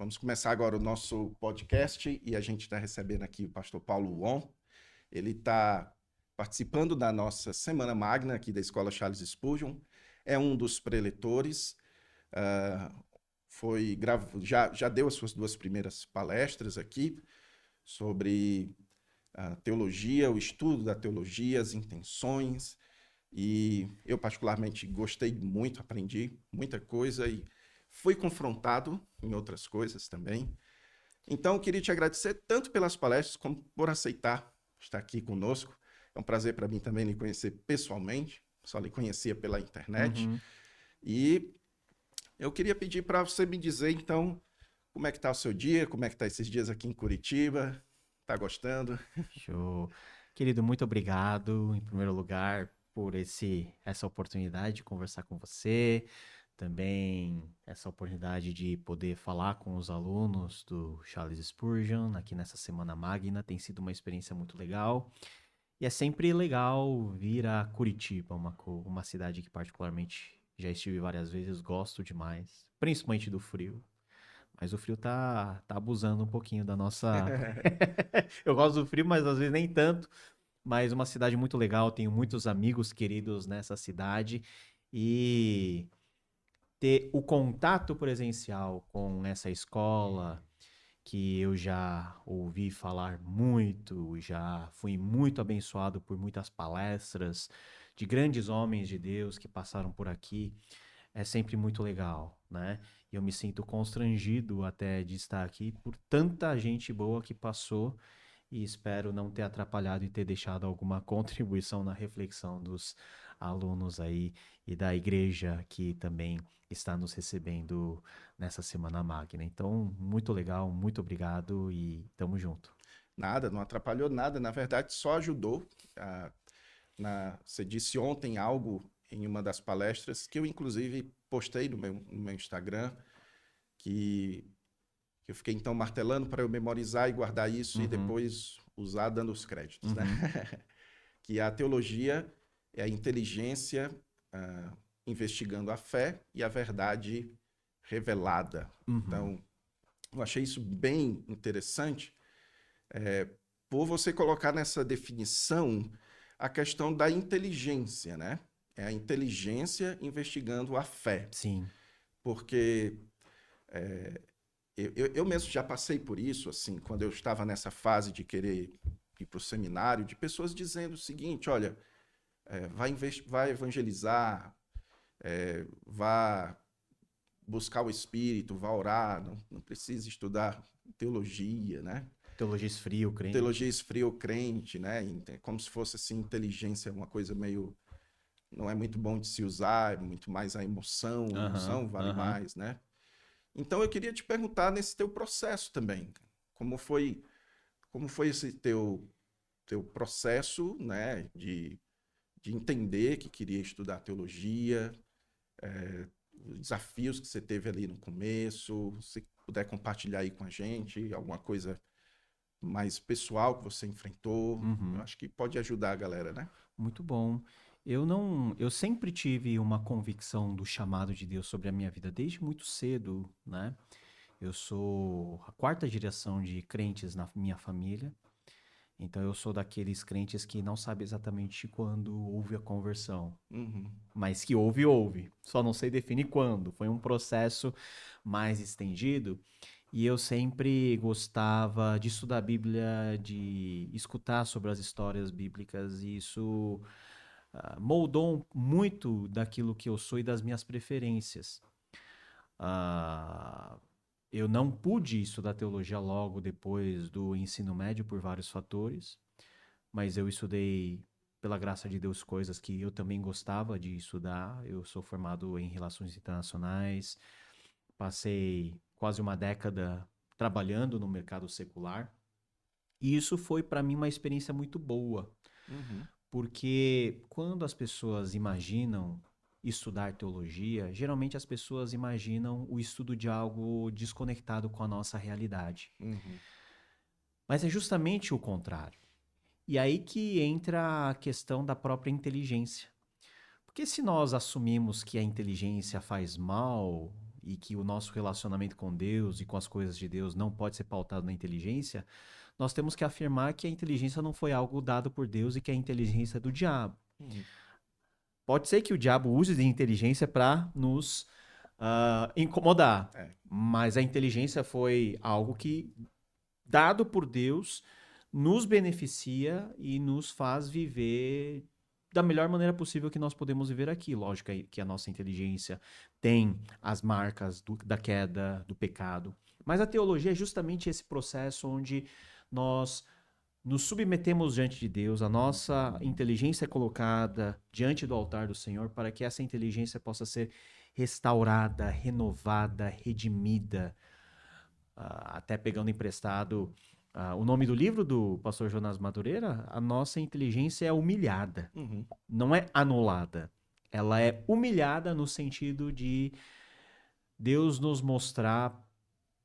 Vamos começar agora o nosso podcast e a gente está recebendo aqui o pastor Paulo Won. Ele está participando da nossa Semana Magna aqui da Escola Charles Spurgeon. É um dos preletores. ah, já deu as suas duas primeiras palestras aqui sobre a teologia, o estudo da teologia, as intenções. E eu particularmente gostei muito, aprendi muita coisa e fui confrontado em outras coisas também. Então, eu queria te agradecer tanto pelas palestras como por aceitar estar aqui conosco. É um prazer para mim também lhe conhecer pessoalmente, só lhe conhecia pela internet. Uhum. E eu queria pedir para você me dizer, então, como é que está o seu dia, como é que está esses dias aqui em Curitiba, está gostando? Show. Querido, muito obrigado, em primeiro lugar, por essa oportunidade de conversar com você. Também essa oportunidade de poder falar com os alunos do Charles Spurgeon aqui nessa Semana Magna. Tem sido uma experiência muito legal. E é sempre legal vir a Curitiba, uma cidade que particularmente já estive várias vezes, gosto demais, principalmente do frio. Mas o frio tá abusando um pouquinho da nossa. Eu gosto do frio, mas às vezes nem tanto. Mas uma cidade muito legal, tenho muitos amigos queridos nessa cidade. E ter o contato presencial com essa escola, que eu já ouvi falar muito, já fui muito abençoado por muitas palestras de grandes homens de Deus que passaram por aqui, é sempre muito legal, né? E eu me sinto constrangido até de estar aqui por tanta gente boa que passou e espero não ter atrapalhado e ter deixado alguma contribuição na reflexão dos alunos aí e da igreja que também está nos recebendo nessa Semana Magna. Então, muito legal, muito obrigado e tamo junto. Nada, não atrapalhou nada, na verdade só ajudou. Ah, você disse ontem algo em uma das palestras que eu inclusive postei no meu Instagram, que, que eu fiquei então martelando para eu memorizar e guardar isso e Uhum, depois usar dando os créditos, né? uhum, Que a teologia é a inteligência investigando a fé e a verdade revelada. uhum. Então, eu achei isso bem interessante, por você colocar nessa definição a questão da inteligência, né? É a inteligência investigando a fé. Sim. Porque eu mesmo já passei por isso, assim, quando eu estava nessa fase de querer ir para o seminário, de pessoas dizendo o seguinte: olha, vai evangelizar, vá buscar o Espírito, vá orar, não precisa estudar teologia, né? Teologia esfria, o Teologia crente. esfria o crente, né? Como se fosse assim, inteligência, uma coisa meio. Não é muito bom de se usar, é muito mais a Aham, emoção vale aham. mais, né? Então eu queria te perguntar nesse teu processo também, como foi, como foi esse teu processo, né, de entender que queria estudar teologia, os desafios que você teve ali no começo, se puder compartilhar aí com a gente, alguma coisa mais pessoal que você enfrentou, eu Uhum. acho que pode ajudar a galera, né? Muito bom. Eu sempre tive uma convicção do chamado de Deus sobre a minha vida desde muito cedo, né? Eu sou a quarta geração de crentes na minha família. Então eu sou daqueles crentes que não sabe exatamente quando houve a conversão, Uhum, mas que houve. Só não sei definir quando. Foi um processo mais estendido e eu sempre gostava de estudar a Bíblia, de escutar sobre as histórias bíblicas e isso moldou muito daquilo que eu sou e das minhas preferências. Ah, eu não pude estudar teologia logo depois do ensino médio por vários fatores, mas eu estudei, pela graça de Deus, coisas que eu também gostava de estudar. Eu sou formado em relações internacionais, passei quase uma década trabalhando no mercado secular, e isso foi para mim uma experiência muito boa, uhum, porque quando as pessoas imaginam estudar teologia, geralmente as pessoas imaginam o estudo de algo desconectado com a nossa realidade. uhum, Mas é justamente o contrário. E aí que entra a questão da própria inteligência. Porque se nós assumimos que a inteligência faz mal e que o nosso relacionamento com Deus e com as coisas de Deus não pode ser pautado na inteligência, nós temos que afirmar que a inteligência não foi algo dado por Deus e que a inteligência é do diabo. Uhum. Pode ser que o diabo use de inteligência para nos incomodar, É. mas a inteligência foi algo que, dado por Deus, nos beneficia e nos faz viver da melhor maneira possível que nós podemos viver aqui. Lógico que a nossa inteligência tem as marcas da queda, do pecado, mas a teologia é justamente esse processo onde nós nos submetemos diante de Deus, a nossa inteligência é colocada diante do altar do Senhor para que essa inteligência possa ser restaurada, renovada, redimida. Até pegando emprestado o nome do livro do pastor Jonas Madureira, a nossa inteligência é humilhada, Uhum. não é anulada. Ela é humilhada no sentido de Deus nos mostrar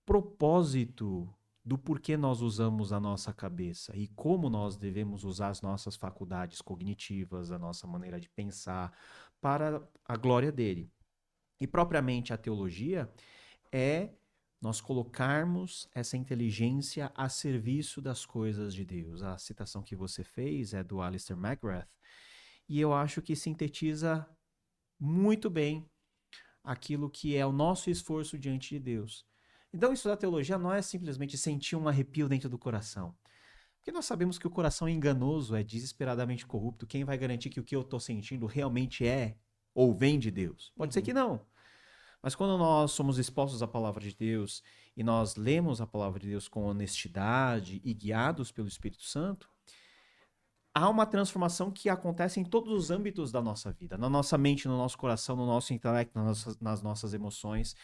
propósito do porquê nós usamos a nossa cabeça e como nós devemos usar as nossas faculdades cognitivas, a nossa maneira de pensar para a glória dele. E propriamente a teologia é nós colocarmos essa inteligência a serviço das coisas de Deus. A citação que você fez é do Alistair McGrath e eu acho que sintetiza muito bem aquilo que é o nosso esforço diante de Deus. Então, estudar teologia não é simplesmente sentir um arrepio dentro do coração. Porque nós sabemos que o coração é enganoso, é desesperadamente corrupto. Quem vai garantir que o que eu estou sentindo realmente é ou vem de Deus? Pode ser que não. Mas quando nós somos expostos à palavra de Deus e nós lemos a palavra de Deus com honestidade e guiados pelo Espírito Santo, há uma transformação que acontece em todos os âmbitos da nossa vida, na nossa mente, no nosso coração, no nosso intelecto, nas nossas emoções.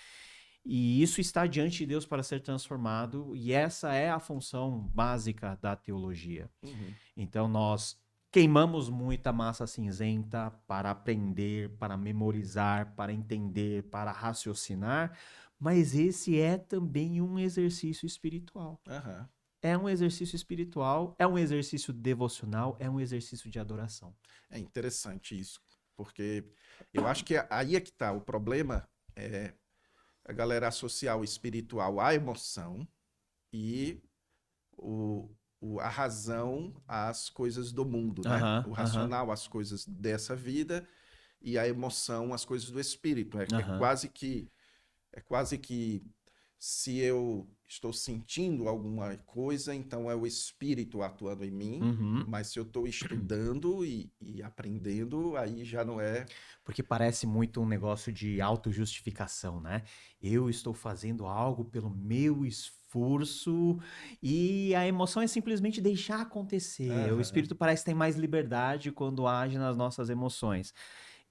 E isso está diante de Deus para ser transformado, e essa é a função básica da teologia. Uhum. Então nós queimamos muita massa cinzenta para aprender, para memorizar, para entender, para raciocinar, mas esse é também um exercício espiritual. Aham. É um exercício espiritual, é um exercício devocional, é um exercício de adoração. É interessante isso, porque eu acho que aí é que tá. O problema é a galera associar o espiritual à emoção e a razão às coisas do mundo, né? O racional às coisas dessa vida e a emoção às coisas do espírito. É quase que se eu estou sentindo alguma coisa, então é o espírito atuando em mim, mas se eu estou estudando e aprendendo, aí já não é. Porque parece muito um negócio de autojustificação, né? Eu estou fazendo algo pelo meu esforço e a emoção é simplesmente deixar acontecer. O espírito parece ter mais liberdade quando age nas nossas emoções.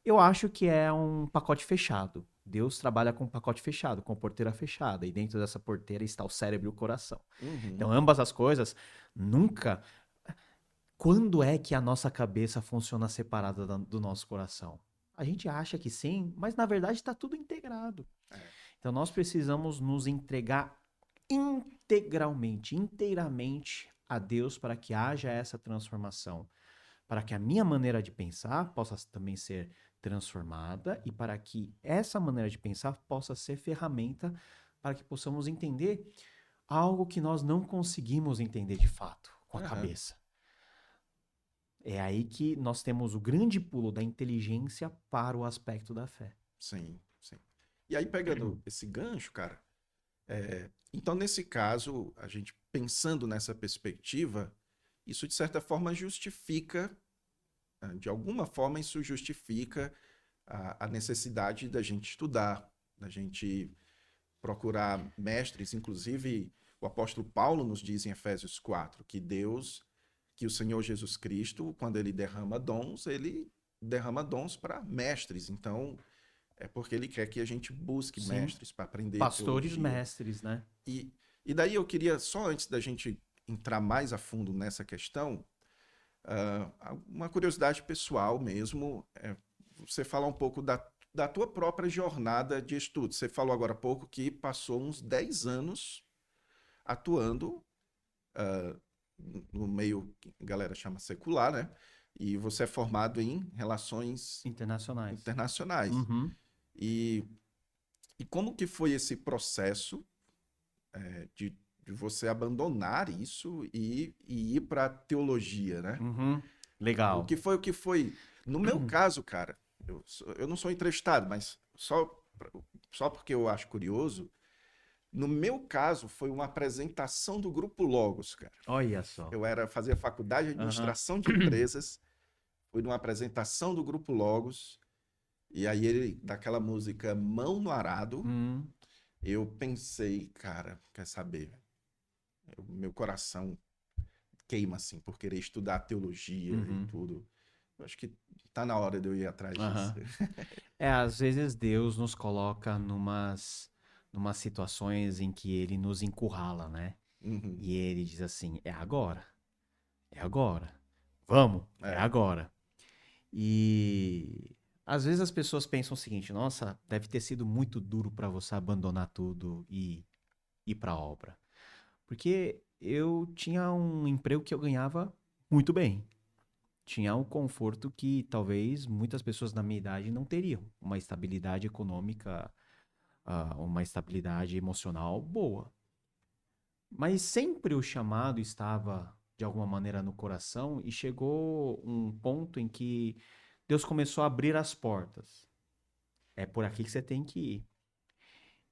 Eu acho que é um pacote fechado. Deus trabalha com um pacote fechado, com porteira fechada. E dentro dessa porteira está o cérebro e o coração. Então, ambas as coisas nunca. Quando é que a nossa cabeça funciona separada do nosso coração? A gente acha que sim, mas na verdade está tudo integrado. Então, nós precisamos nos entregar integralmente, inteiramente a Deus para que haja essa transformação. Para que a minha maneira de pensar possa também ser transformada e para que essa maneira de pensar possa ser ferramenta para que possamos entender algo que nós não conseguimos entender de fato com a cabeça. É aí que nós temos o grande pulo da inteligência para o aspecto da fé. Sim, sim. E aí, pegando esse gancho, cara, então, nesse caso, a gente pensando nessa perspectiva, isso de certa forma justifica, de alguma forma, isso justifica a necessidade da gente estudar, da gente procurar mestres. Inclusive, o apóstolo Paulo nos diz em Efésios 4 que o Senhor Jesus Cristo, quando ele derrama dons para mestres. Então, é porque ele quer que a gente busque mestres para aprender pastores teologia. mestres, né? E daí eu queria, só antes da gente entrar mais a fundo nessa questão, uma curiosidade pessoal mesmo, você falar um pouco da tua própria jornada de estudo. Você falou agora há pouco que passou uns 10 anos atuando no meio que a galera chama secular, né? E você é formado em relações internacionais. E E como que foi esse processo de você abandonar isso e ir para teologia, né? Uhum. O Legal. que foi o que foi? No meu caso, cara, eu não sou entrevistado, mas só porque eu acho curioso, no meu caso foi uma apresentação do Grupo Logos, cara. Olha só. Fazia faculdade de Aham. administração de empresas, fui numa apresentação do Grupo Logos, e aí ele, daquela música Mão no Arado, Hum, eu pensei, cara, quer saber? Meu coração queima assim por querer estudar teologia e uhum. tudo. Eu acho que tá na hora de eu ir atrás disso. Aham. Às vezes Deus nos coloca numas situações em que ele nos encurrala, né? Uhum. E ele diz assim: é agora, vamos, é É. agora. E às vezes as pessoas pensam o seguinte: nossa, deve ter sido muito duro para você abandonar tudo e ir para a obra. Porque eu tinha um emprego que eu ganhava muito bem. Tinha um conforto que talvez muitas pessoas na minha idade não teriam. Uma estabilidade econômica, uma estabilidade emocional boa. Mas sempre o chamado estava, de alguma maneira, no coração e chegou um ponto em que Deus começou a abrir as portas. É por aqui que você tem que ir.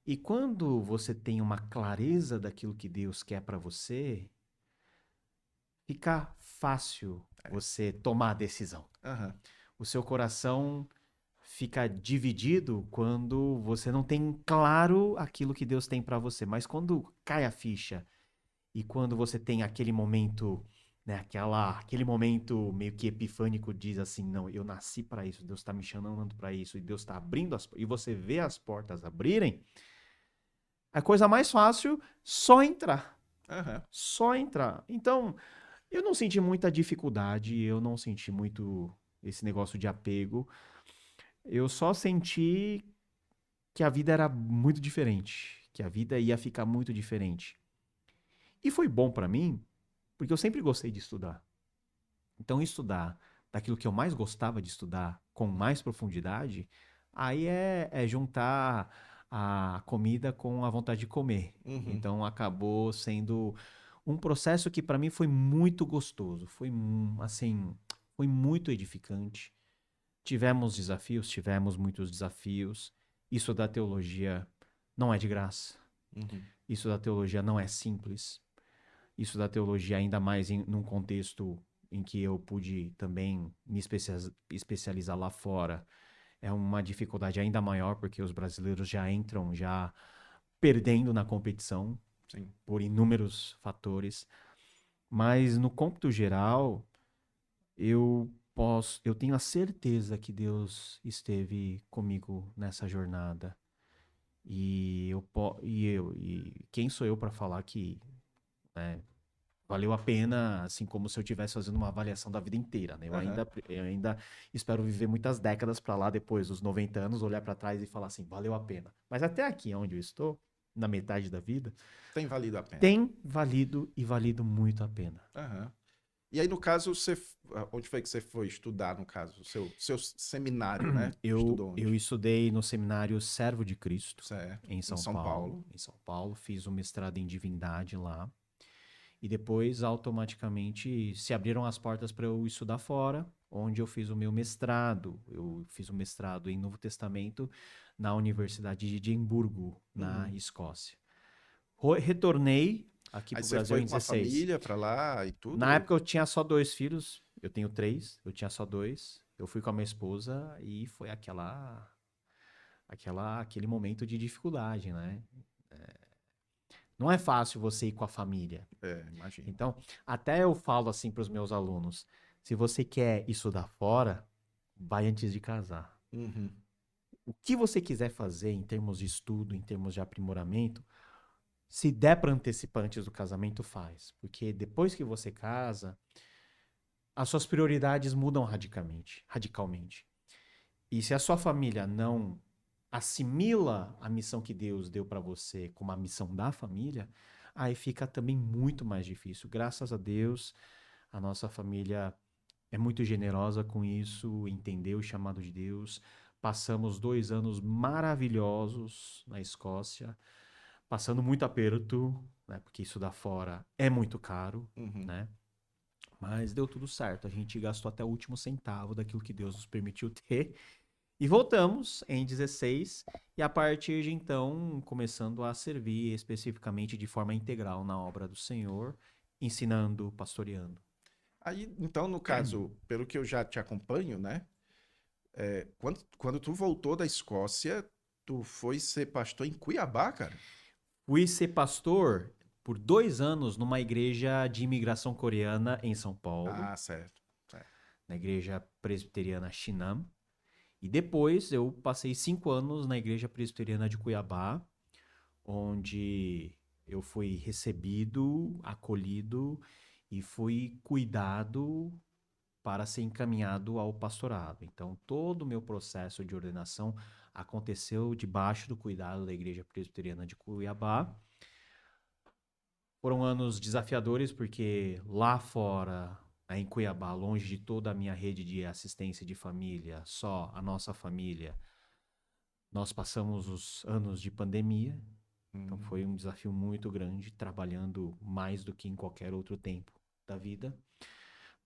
E quando você tem uma clareza daquilo que Deus quer para você, fica fácil você tomar a decisão. Aham. O seu coração fica dividido quando você não tem claro aquilo que Deus tem para você. Mas quando cai a ficha e quando você tem aquele momento, né, aquele momento meio que epifânico, diz assim, não, eu nasci para isso, Deus está me chamando para isso, e Deus está abrindo e você vê as portas abrirem, a coisa mais fácil, só entrar. Aham. Só entrar. Então, eu não senti muita dificuldade, eu não senti muito esse negócio de apego. Eu só senti que a vida era muito diferente, que a vida ia ficar muito diferente. E foi bom para mim, porque eu sempre gostei de estudar. Então, estudar daquilo que eu mais gostava de estudar com mais profundidade, aí é juntar a comida com a vontade de comer. Uhum. Então, acabou sendo um processo que para mim foi muito gostoso, foi assim, foi muito edificante. Tivemos muitos desafios. Isso da teologia não é de graça. Uhum. Isso da teologia não é simples. Isso da teologia, ainda mais num contexto em que eu pude também me especializar lá fora, é uma dificuldade ainda maior, porque os brasileiros já entram já perdendo na competição Sim. por inúmeros fatores. Mas no cômputo geral, eu tenho a certeza que Deus esteve comigo nessa jornada. E quem sou eu para falar que, né, valeu a pena, assim como se eu estivesse fazendo uma avaliação da vida inteira, né? Aham. Eu ainda espero viver muitas décadas para lá, depois dos 90 anos, olhar para trás e falar assim, valeu a pena. Mas até aqui, onde eu estou, na metade da vida, Tem valido a pena. tem valido e valido muito a pena. Aham. E aí, no caso, onde foi que você foi estudar, no caso? O seu seminário, né? Estudou Eu onde? estudei no seminário Servo de Cristo, Certo. em Em São São Paulo. Paulo. Em São Paulo, fiz o mestrado em divindade lá. E depois, automaticamente, se abriram as portas para eu estudar fora, onde eu fiz o meu mestrado. Eu fiz o mestrado em Novo Testamento na Universidade de Edimburgo, na Uhum. Escócia. Retornei aqui Aí para o você Brasil foi em com a 16. família pra lá e Na tudo? época eu tinha só 2 filhos, eu tenho 3, eu tinha só 2. Eu fui com a minha esposa e foi aquele momento de dificuldade, né? Não é fácil você ir com a família. É, imagino. Então, até eu falo assim para os meus alunos: se você quer estudar fora, vai antes de casar. Uhum. O que você quiser fazer em termos de estudo, em termos de aprimoramento, se der para antecipar antes do casamento, faz. Porque depois que você casa, as suas prioridades mudam radicalmente. E se a sua família não assimila a missão que Deus deu para você como a missão da família, aí fica também muito mais difícil. Graças a Deus, a nossa família é muito generosa com isso, entendeu o chamado de Deus, passamos 2 anos maravilhosos na Escócia, passando muito aperto, né? Porque estudar fora é muito caro, Uhum. né? Mas deu tudo certo. A gente gastou até o último centavo daquilo que Deus nos permitiu ter. E voltamos em 16, e a partir de então, começando a servir especificamente de forma integral na obra do Senhor, ensinando, pastoreando. Aí, então, no caso, pelo que eu já te acompanho, né? Quando tu voltou da Escócia, tu foi ser pastor em Cuiabá, cara? Fui ser pastor por 2 anos numa igreja de imigração coreana em São Paulo, Ah, certo. Certo. na igreja presbiteriana Shinam. E depois eu passei 5 anos na igreja presbiteriana de Cuiabá, onde eu fui recebido, acolhido e fui cuidado para ser encaminhado ao pastorado. Então, todo o meu processo de ordenação aconteceu debaixo do cuidado da igreja presbiteriana de Cuiabá. Foram anos desafiadores, porque lá fora, em Cuiabá, longe de toda a minha rede de assistência de família, só a nossa família, nós passamos os anos de pandemia. Então Hum, foi um desafio muito grande, trabalhando mais do que em qualquer outro tempo da vida,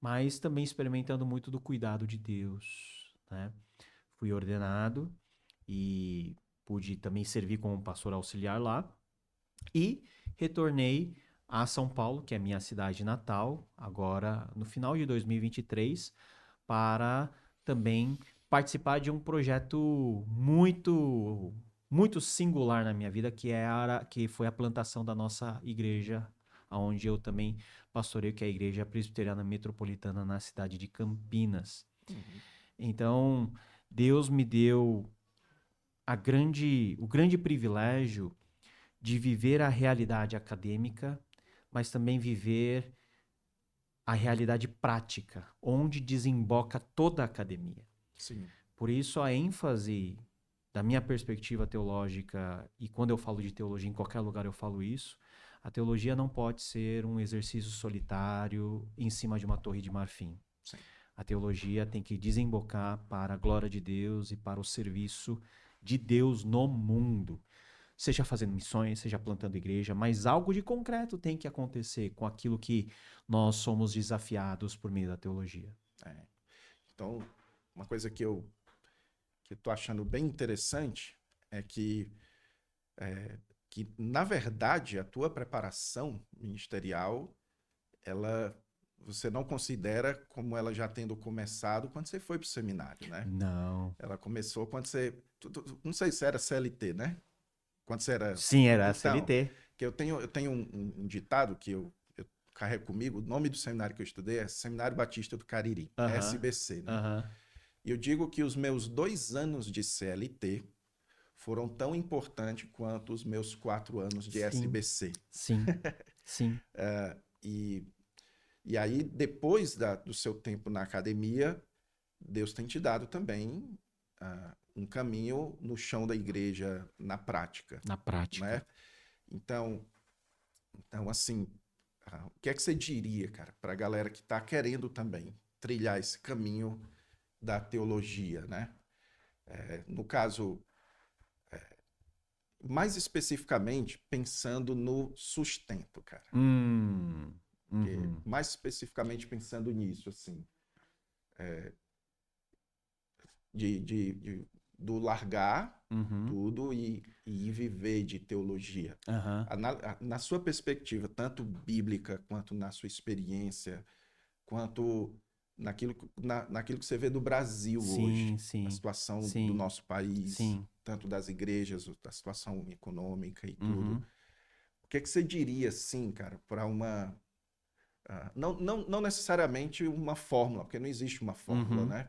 mas também experimentando muito do cuidado de Deus, né? Fui ordenado e pude também servir como pastor auxiliar lá. E retornei a São Paulo, que é a minha cidade natal, agora no final de 2023, para também participar de um projeto muito singular na minha vida, que foi a plantação da nossa igreja, onde eu também pastoreio, que é a Igreja Presbiteriana Metropolitana na cidade de Campinas. uhum. Então, Deus me deu o grande privilégio de viver a realidade acadêmica, mas também viver a realidade prática, onde desemboca toda a academia. Sim. Por isso, a ênfase da minha perspectiva teológica, e quando eu falo de teologia, em qualquer lugar eu falo isso, a teologia não pode ser um exercício solitário em cima de uma torre de marfim. Sim. A teologia tem que desembocar para a glória de Deus e para o serviço de Deus no mundo. Seja fazendo missões, seja plantando igreja, mas algo de concreto tem que acontecer com aquilo que nós somos desafiados por meio da teologia. É. Então, uma coisa que eu tô achando bem interessante é que, na verdade, a tua preparação ministerial, ela você não considera como ela já tendo começado quando você foi para o seminário, né? Não. Ela começou quando você. Não sei se era CLT, né? Quando você era. Sim, era a Então, CLT. que eu tenho um ditado que eu carrego comigo. O nome do seminário que eu estudei é Seminário Batista do Cariri, Aham, SBC, né? aham. E eu digo que os meus 2 anos de CLT foram tão importantes quanto os meus 4 anos de Sim, SBC. sim, sim. E, e aí, depois do seu tempo na academia, Deus tem te dado também um caminho no chão da igreja na prática, Na prática. né? Então, assim, o que é que você diria, cara, para a galera que está querendo também trilhar esse caminho da teologia, né? No caso, mais especificamente, pensando no sustento, cara. Porque, Uhum, mais especificamente pensando nisso, assim, do largar uhum, tudo e ir viver de teologia. aham. Na sua perspectiva, tanto bíblica quanto na sua experiência, quanto naquilo que você vê do Brasil hoje, Sim, a sim, situação do sim, nosso país, sim. tanto das igrejas, da situação econômica e tudo. Uhum, O que é que você diria, assim, cara, para uma. Não necessariamente uma fórmula, porque não existe uma fórmula, uhum, né?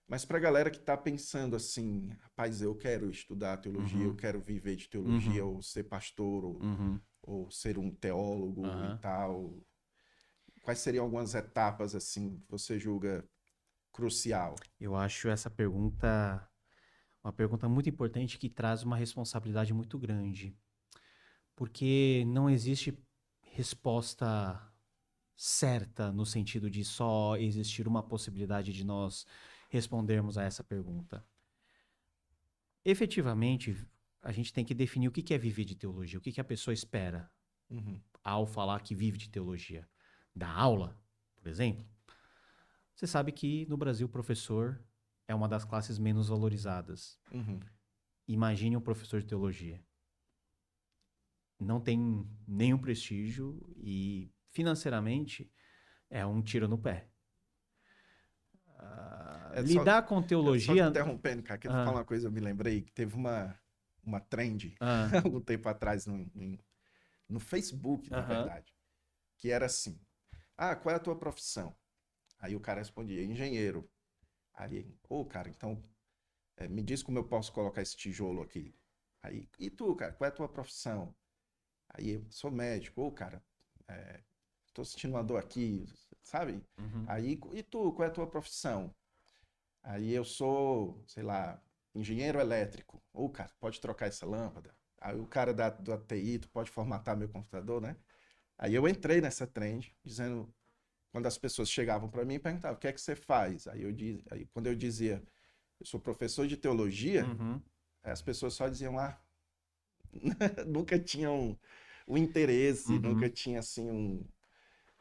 Mas para a galera que está pensando assim, rapaz, eu quero estudar teologia, eu uhum, quero viver de teologia, uhum, ou ser pastor, uhum, ou ser um teólogo e aham. tal, quais seriam algumas etapas assim que você julga crucial? Eu acho essa pergunta uma pergunta muito importante que traz uma responsabilidade muito grande, porque não existe resposta certa no sentido de só existir uma possibilidade de nós respondermos a essa pergunta. efetivamente, a gente tem que definir o que que é viver de teologia, o que que a pessoa espera Uhum. ao falar que vive de teologia. Da aula, por exemplo. Você sabe que no Brasil o professor é uma das classes menos valorizadas. Uhum. Imagine um professor de teologia. Não tem nenhum prestígio e financeiramente é um tiro no pé. É só, Lidar com só te teologia. interrompendo, cara, queria falar Ah, uma coisa, eu me lembrei que teve uma trend ah, algum tempo atrás no Facebook, na aham, verdade, que era assim: ah, qual é a tua profissão? Aí o cara respondia, engenheiro. Aí, ô, cara, então me diz como eu posso colocar esse tijolo aqui. Aí, e tu, cara, qual é a tua profissão? Aí, eu sou médico. Ô, cara, é, tô sentindo uma dor aqui, sabe? uhum, Aí, e tu, qual é a tua profissão? Aí eu sou, sei lá, engenheiro elétrico. Ô, cara, pode trocar essa lâmpada? Aí o cara do TI, tu pode formatar meu computador, né? Aí eu entrei nessa trend, dizendo, quando as pessoas chegavam para mim e perguntavam, o que é que você faz? Aí quando eu dizia, eu sou professor de teologia, uhum. as pessoas só diziam lá, nunca tinham o interesse, nunca Uhum. tinha assim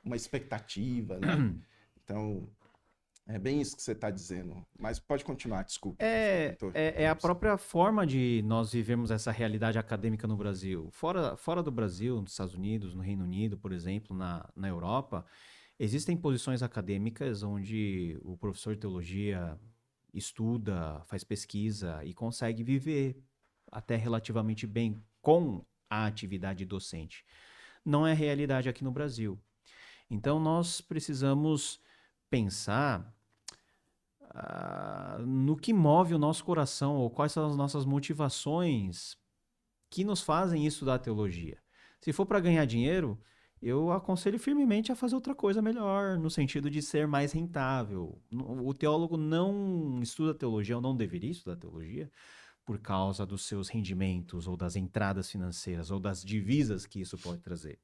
uma expectativa, né? Então, é bem isso que você está dizendo. Mas pode continuar, desculpe, pastor, que eu estou É a interrupção. própria forma de nós vivermos essa realidade acadêmica no Brasil. Fora do Brasil, nos Estados Unidos, no Reino Unido, por exemplo, na Europa, existem posições acadêmicas onde o professor de teologia estuda, faz pesquisa e consegue viver até relativamente bem com a atividade docente. Não é a realidade aqui no Brasil. Então, nós precisamos pensar no que move o nosso coração ou quais são as nossas motivações que nos fazem estudar teologia. Se for para ganhar dinheiro, eu aconselho firmemente a fazer outra coisa melhor, no sentido de ser mais rentável. O teólogo não estuda teologia, ou não deveria estudar teologia, por causa dos seus rendimentos, ou das entradas financeiras, ou das divisas que isso pode trazer.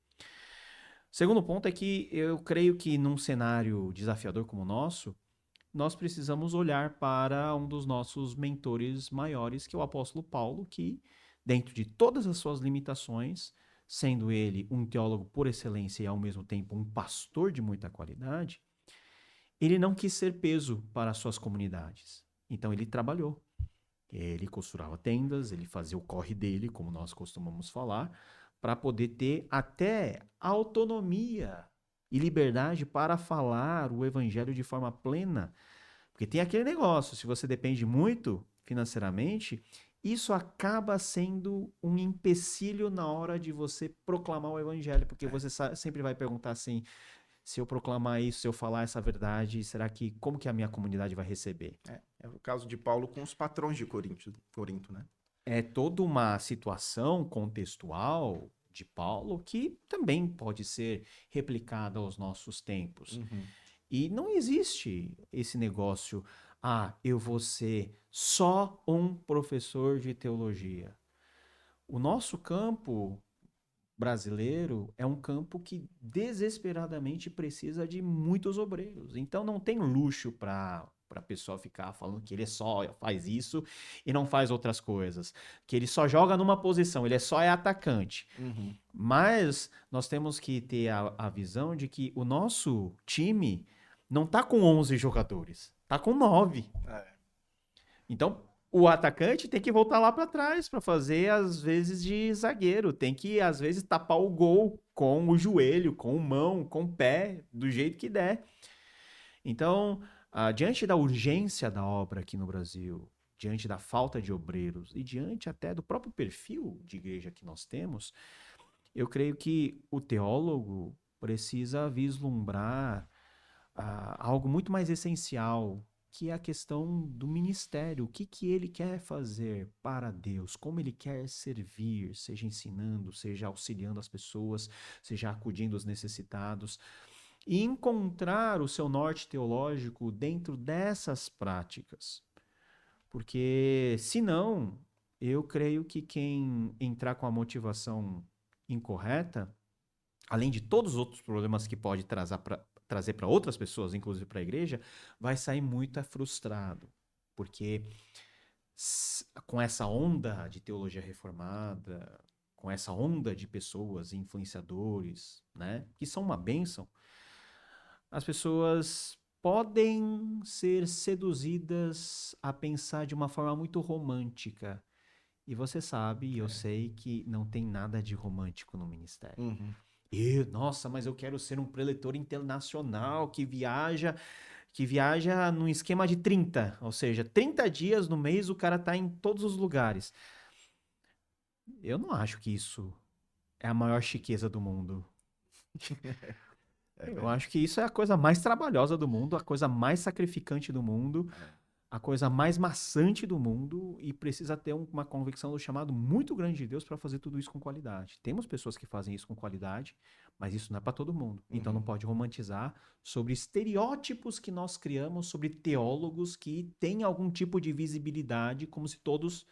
Segundo ponto é que eu creio que num cenário desafiador como o nosso, nós precisamos olhar para um dos nossos mentores maiores, que é o apóstolo Paulo, que, dentro de todas as suas limitações, sendo ele um teólogo por excelência e ao mesmo tempo um pastor de muita qualidade, ele não quis ser peso para as suas comunidades. Então ele trabalhou. Ele costurava tendas, ele fazia o corre dele, como nós costumamos falar, para poder ter até autonomia e liberdade para falar o evangelho de forma plena, porque tem aquele negócio, se você depende muito financeiramente, isso acaba sendo um empecilho na hora de você proclamar o evangelho, porque É, você sempre vai perguntar assim, se eu proclamar isso, se eu falar essa verdade, será que como que a minha comunidade vai receber? é o caso de Paulo com os patrões de Corinto, né? É toda uma situação contextual de Paulo que também pode ser replicada aos nossos tempos. Uhum. E não existe esse negócio, eu vou ser só um professor de teologia. O nosso campo brasileiro é um campo que desesperadamente precisa de muitos obreiros. Então não tem luxo para a pessoa ficar falando que ele só faz isso e não faz outras coisas, que ele só joga numa posição, ele só é atacante. Uhum. Mas nós temos que ter a visão de que o nosso time não tá com 11 jogadores, tá com 9. É, Então, o atacante tem que voltar lá para trás para fazer às vezes de zagueiro, tem que às vezes tapar o gol com o joelho, com a mão, com o pé, do jeito que der. Então, diante da urgência da obra aqui no Brasil, diante da falta de obreiros e diante até do próprio perfil de igreja que nós temos, eu creio que o teólogo precisa vislumbrar algo muito mais essencial, que é a questão do ministério. O que, que ele quer fazer para Deus? Como ele quer servir, seja ensinando, seja auxiliando as pessoas, seja acudindo os necessitados. E encontrar o seu norte teológico dentro dessas práticas. Porque, senão, eu creio que quem entrar com a motivação incorreta, além de todos os outros problemas que pode trazer para outras pessoas, inclusive para a igreja, vai sair muito frustrado. Porque com essa onda de teologia reformada, com essa onda de pessoas, influenciadores, né, que são uma bênção, as pessoas podem ser seduzidas a pensar de uma forma muito romântica. E você sabe, e eu É. sei que não tem nada de romântico no ministério. Uhum. E, nossa, mas eu quero ser um preletor internacional que viaja num esquema de 30, ou seja, 30 dias no mês o cara tá em todos os lugares. Eu não acho que isso é a maior chiqueza do mundo. É Eu verdade. acho que isso é a coisa mais trabalhosa do mundo, a coisa mais sacrificante do mundo, É. a coisa mais maçante do mundo e precisa ter uma convicção do chamado muito grande de Deus para fazer tudo isso com qualidade. Temos pessoas que fazem isso com qualidade, mas isso não é para todo mundo. Então não Uhum. pode romantizar sobre estereótipos que nós criamos sobre teólogos que têm algum tipo de visibilidade, como se todos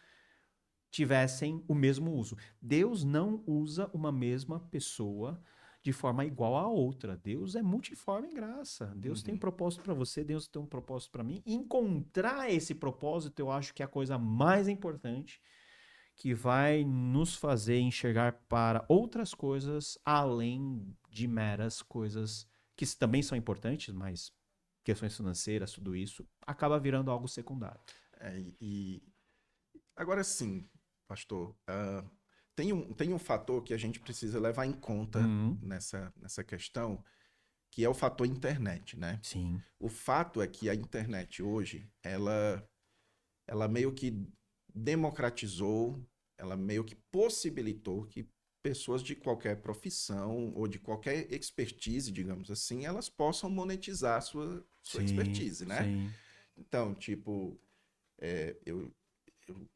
tivessem o mesmo uso. Deus não usa uma mesma pessoa de forma igual à outra. Deus é multiforme em graça. Deus tem um Uhum. propósito para você, Deus tem um propósito para mim. Encontrar esse propósito, eu acho que é a coisa mais importante que vai nos fazer enxergar para outras coisas além de meras coisas que também são importantes, mas questões financeiras, tudo isso, acaba virando algo secundário. E agora sim, pastor, tem um fator que a gente precisa levar em conta Uhum. nessa questão, que é o fator internet, né? Sim. O fato é que a internet hoje, ela meio que democratizou, ela meio que possibilitou que pessoas de qualquer profissão ou de qualquer expertise, digamos assim, elas possam monetizar sua Sim, expertise, né? sim. Então, tipo, eu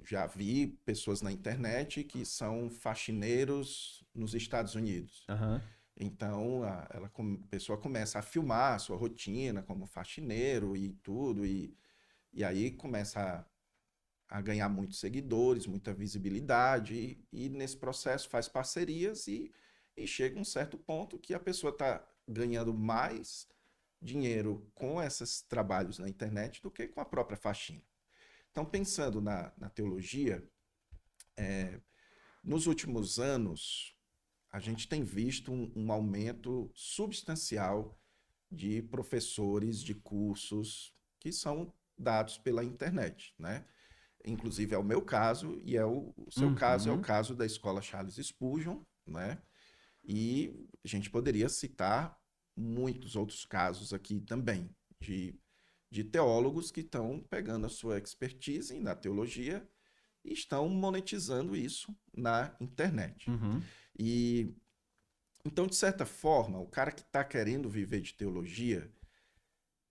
já vi pessoas na internet que são faxineiros nos Estados Unidos. Aham. Então, a pessoa começa a filmar a sua rotina como faxineiro e tudo, e aí começa a ganhar muitos seguidores, muita visibilidade, e nesse processo faz parcerias e chega um certo ponto que a pessoa está ganhando mais dinheiro com esses trabalhos na internet do que com a própria faxina. Então, pensando na teologia, nos últimos anos, a gente tem visto um aumento substancial de professores de cursos que são dados pela internet, né? Inclusive é o meu caso e o seu caso é o Uhum. caso da Escola Charles Spurgeon, né? E a gente poderia citar muitos outros casos aqui também de teólogos que estão pegando a sua expertise na teologia e estão monetizando isso na internet. Uhum. E então, de certa forma, o cara que está querendo viver de teologia,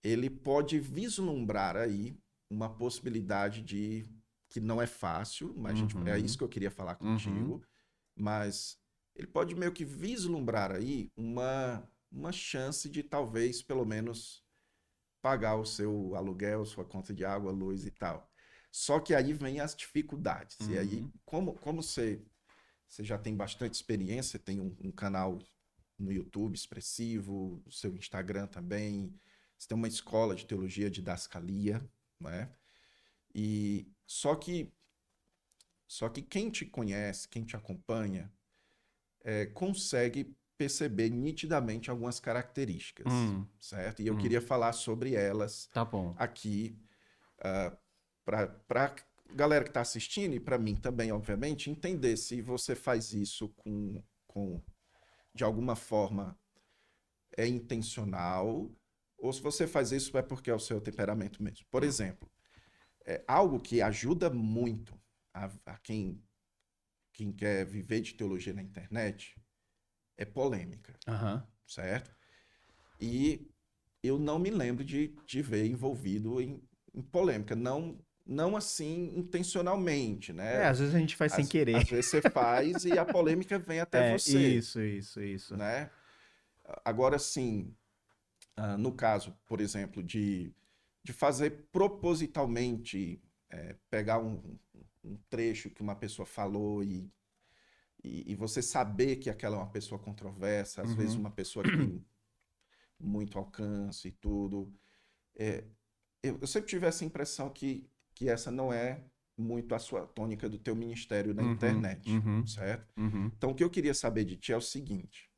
ele pode vislumbrar aí uma possibilidade de que não é fácil, mas é isso Uhum. que eu queria falar Uhum. contigo, mas ele pode meio que vislumbrar aí uma chance de talvez, pelo menos, pagar o seu aluguel, sua conta de água, luz e tal. Só que aí vem as dificuldades. E aí, Uhum. como você já tem bastante experiência, tem um canal no YouTube expressivo, o seu Instagram também, você tem uma escola de teologia didascalia, né? E só que quem te conhece, quem te acompanha, consegue perceber nitidamente algumas características, Hum. certo? E eu Hum. queria falar sobre elas Tá bom. aqui para galera que está assistindo e para mim também, obviamente, entender se você faz isso com de alguma forma é intencional ou se você faz isso é porque é o seu temperamento mesmo. Por Hum. exemplo, algo que ajuda muito a quem quer viver de teologia na internet é polêmica, Aham. certo? E eu não me lembro de ver envolvido em polêmica, não assim intencionalmente, né? Às vezes a gente faz sem Às querer. vezes você faz e a polêmica vem até você, Isso. né? Agora sim, no caso, por exemplo, de fazer propositalmente, pegar um trecho que uma pessoa falou e você saber que aquela é uma pessoa controversa, às vezes Uhum. uma pessoa que tem muito alcance e tudo. Eu sempre tive essa impressão que essa não é muito a sua tônica do teu ministério na Uhum, internet, uhum, certo? uhum. Então, o que eu queria saber de ti é o seguinte: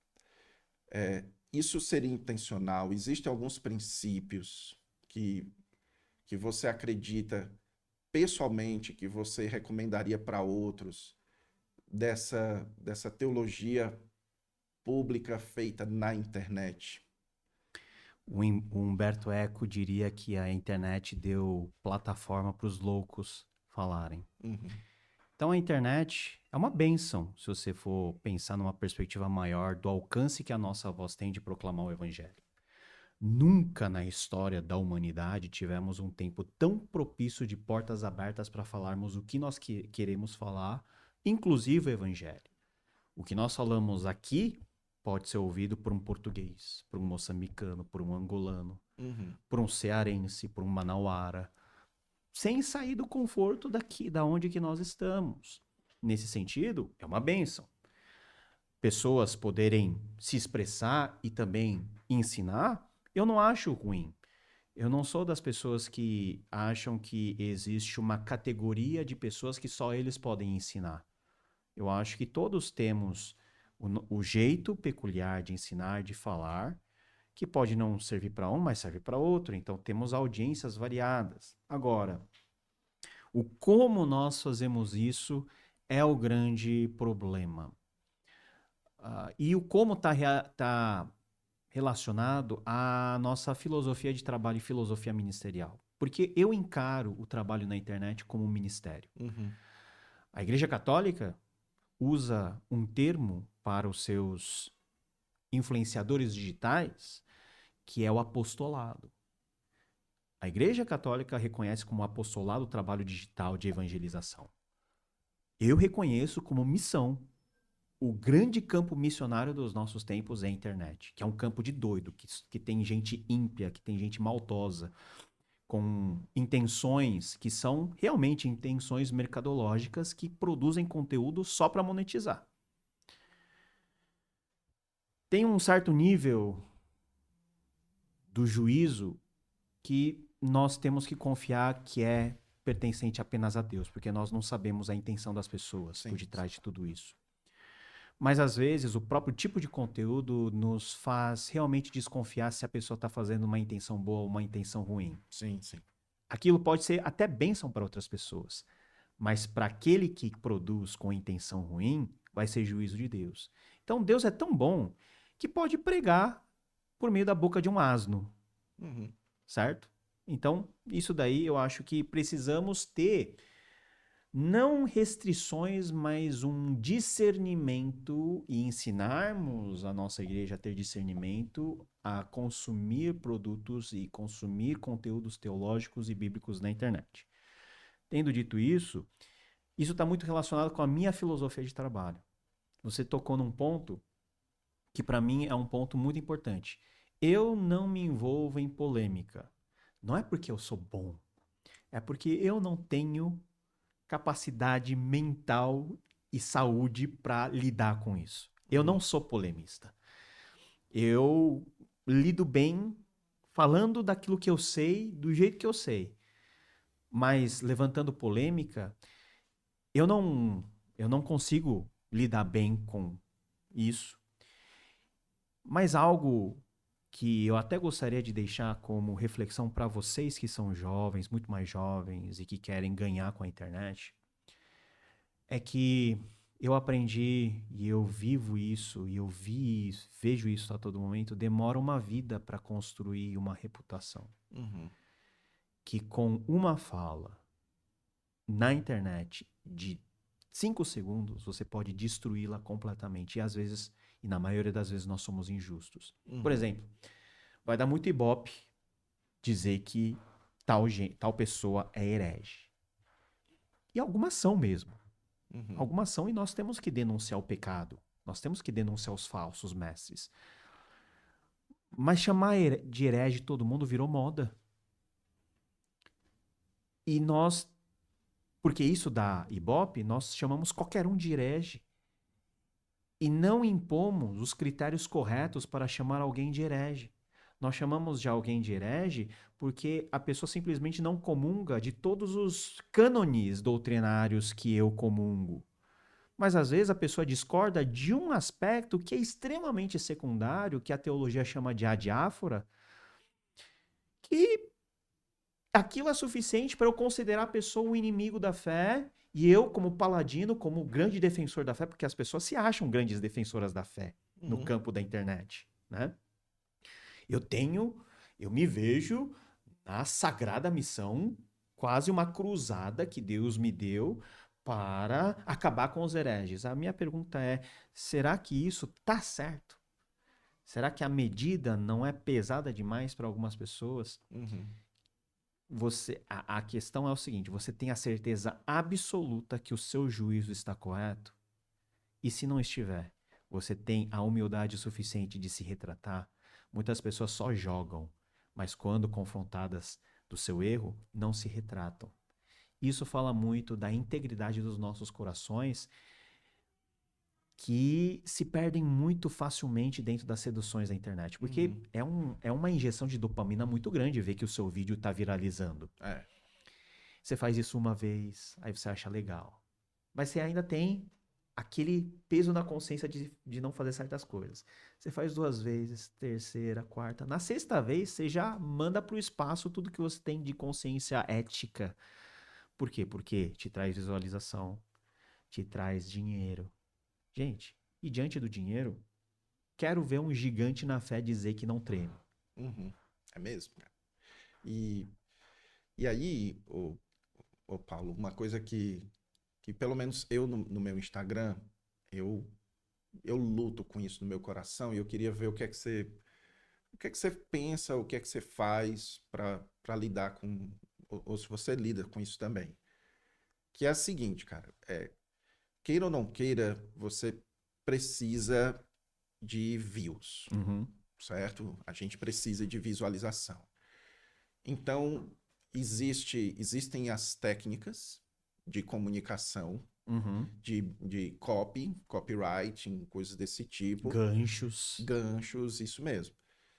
isso seria intencional? Existem alguns princípios que, que você acredita pessoalmente que você recomendaria para outros dessa teologia pública feita na internet? O Humberto Eco diria que a internet deu plataforma para os loucos falarem. Uhum, Então a internet é uma bênção, se você for pensar numa perspectiva maior do alcance que a nossa voz tem de proclamar o evangelho. Nunca na história da humanidade tivemos um tempo tão propício de portas abertas para falarmos o que nós queremos falar, inclusive o evangelho. O que nós falamos aqui pode ser ouvido por um português, por um moçambicano, por um angolano, uhum, por um cearense, por um manauara, sem sair do conforto daqui, da onde que nós estamos. Nesse sentido, é uma bênção. Pessoas poderem se expressar e também ensinar, eu não acho ruim. Eu não sou das pessoas que acham que existe uma categoria de pessoas que só eles podem ensinar. Eu acho que todos temos o jeito peculiar de ensinar, de falar, que pode não servir para um, mas serve para outro. Então temos audiências variadas. Agora, o como nós fazemos isso é o grande problema. E o como está relacionado à nossa filosofia de trabalho e filosofia ministerial. Porque eu encaro o trabalho na internet como um ministério. uhum, A Igreja Católica usa um termo para os seus influenciadores digitais que é o apostolado. A Igreja Católica reconhece como apostolado o trabalho digital de evangelização. Eu reconheço como missão. O grande campo missionário dos nossos tempos é a internet, que é um campo de doido, que tem gente ímpia, que tem gente maldosa, com intenções que são realmente intenções mercadológicas que produzem conteúdo só para monetizar. Tem um certo nível do juízo que nós temos que confiar que é pertencente apenas a Deus, porque nós não sabemos a intenção das pessoas por sim. detrás de tudo isso. Mas às vezes o próprio tipo de conteúdo nos faz realmente desconfiar se a pessoa está fazendo uma intenção boa ou uma intenção ruim. Sim, sim. Aquilo pode ser até bênção para outras pessoas, mas para aquele que produz com intenção ruim, vai ser juízo de Deus. Então Deus é tão bom que pode pregar por meio da boca de um asno, Uhum, certo? Então, isso daí eu acho que precisamos ter não restrições, mas um discernimento e ensinarmos a nossa igreja a ter discernimento, a consumir produtos e consumir conteúdos teológicos e bíblicos na internet. Tendo dito isso, isso está muito relacionado com a minha filosofia de trabalho. Você tocou num ponto que para mim é um ponto muito importante. Eu não me envolvo em polêmica. Não é porque eu sou bom, é porque eu não tenho capacidade mental e saúde para lidar com isso. Eu uhum, não sou polemista. Eu lido bem falando daquilo que eu sei, do jeito que eu sei. Mas levantando polêmica, eu não, eu não consigo lidar bem com isso. Mas algo que eu até gostaria de deixar como reflexão para vocês que são jovens, muito mais jovens e que querem ganhar com a internet, é que eu aprendi e eu vivo isso e eu vejo isso a todo momento, demora uma vida para construir uma reputação. uhum. Que com uma fala na internet de 5 segundos, você pode destruí-la completamente. E às vezes, e na maioria das vezes, nós somos injustos. Por Uhum, exemplo, vai dar muito ibope dizer que tal pessoa é herege. E algumas são mesmo. uhum. Algumas são e nós temos que denunciar o pecado. Nós temos que denunciar os falsos mestres. Mas chamar de herege todo mundo virou moda. E nós, porque isso dá ibope, nós chamamos qualquer um de herege. E não impomos os critérios corretos para chamar alguém de herege. Nós chamamos de alguém de herege porque a pessoa simplesmente não comunga de todos os cânones doutrinários que eu comungo. Mas às vezes a pessoa discorda de um aspecto que é extremamente secundário, que a teologia chama de adiáfora, que aquilo é suficiente para eu considerar a pessoa o inimigo da fé e eu, como paladino, como grande defensor da fé, porque as pessoas se acham grandes defensoras da fé no Uhum. campo da internet, né? Eu tenho, eu me vejo na sagrada missão, quase uma cruzada que Deus me deu para acabar com os hereges. A minha pergunta é: será que isso tá certo? Será que a medida não é pesada demais para algumas pessoas? Uhum. A questão é o seguinte: você tem a certeza absoluta que o seu juízo está correto? E se não estiver, você tem a humildade suficiente de se retratar? Muitas pessoas só jogam, mas quando confrontadas do seu erro, não se retratam. Isso fala muito da integridade dos nossos corações, que se perdem muito facilmente dentro das seduções da internet. Porque Uhum. é uma injeção de dopamina muito grande ver que o seu vídeo está viralizando. É. Você faz isso uma vez, aí você acha legal. Mas você ainda tem aquele peso na consciência de não fazer certas coisas. Você faz 2 vezes, terceira, quarta. Na sexta vez, você já manda para o espaço tudo que você tem de consciência ética. Por quê? Porque te traz visualização, te traz dinheiro. Gente, e diante do dinheiro, quero ver um gigante na fé dizer que não treme. Uhum. É mesmo, cara. E, e aí, ô Paulo, uma coisa que pelo menos eu no meu Instagram, eu, eu luto com isso no meu coração e eu queria ver o que é que você pensa, o que é que você faz para lidar com, ou se você lida com isso também. Que é a seguinte, cara, queira ou não queira, você precisa de views, Uhum, certo? A gente precisa de visualização. Então, existem as técnicas de comunicação, uhum. de copywriting, coisas desse tipo, Ganchos. ganchos, isso mesmo,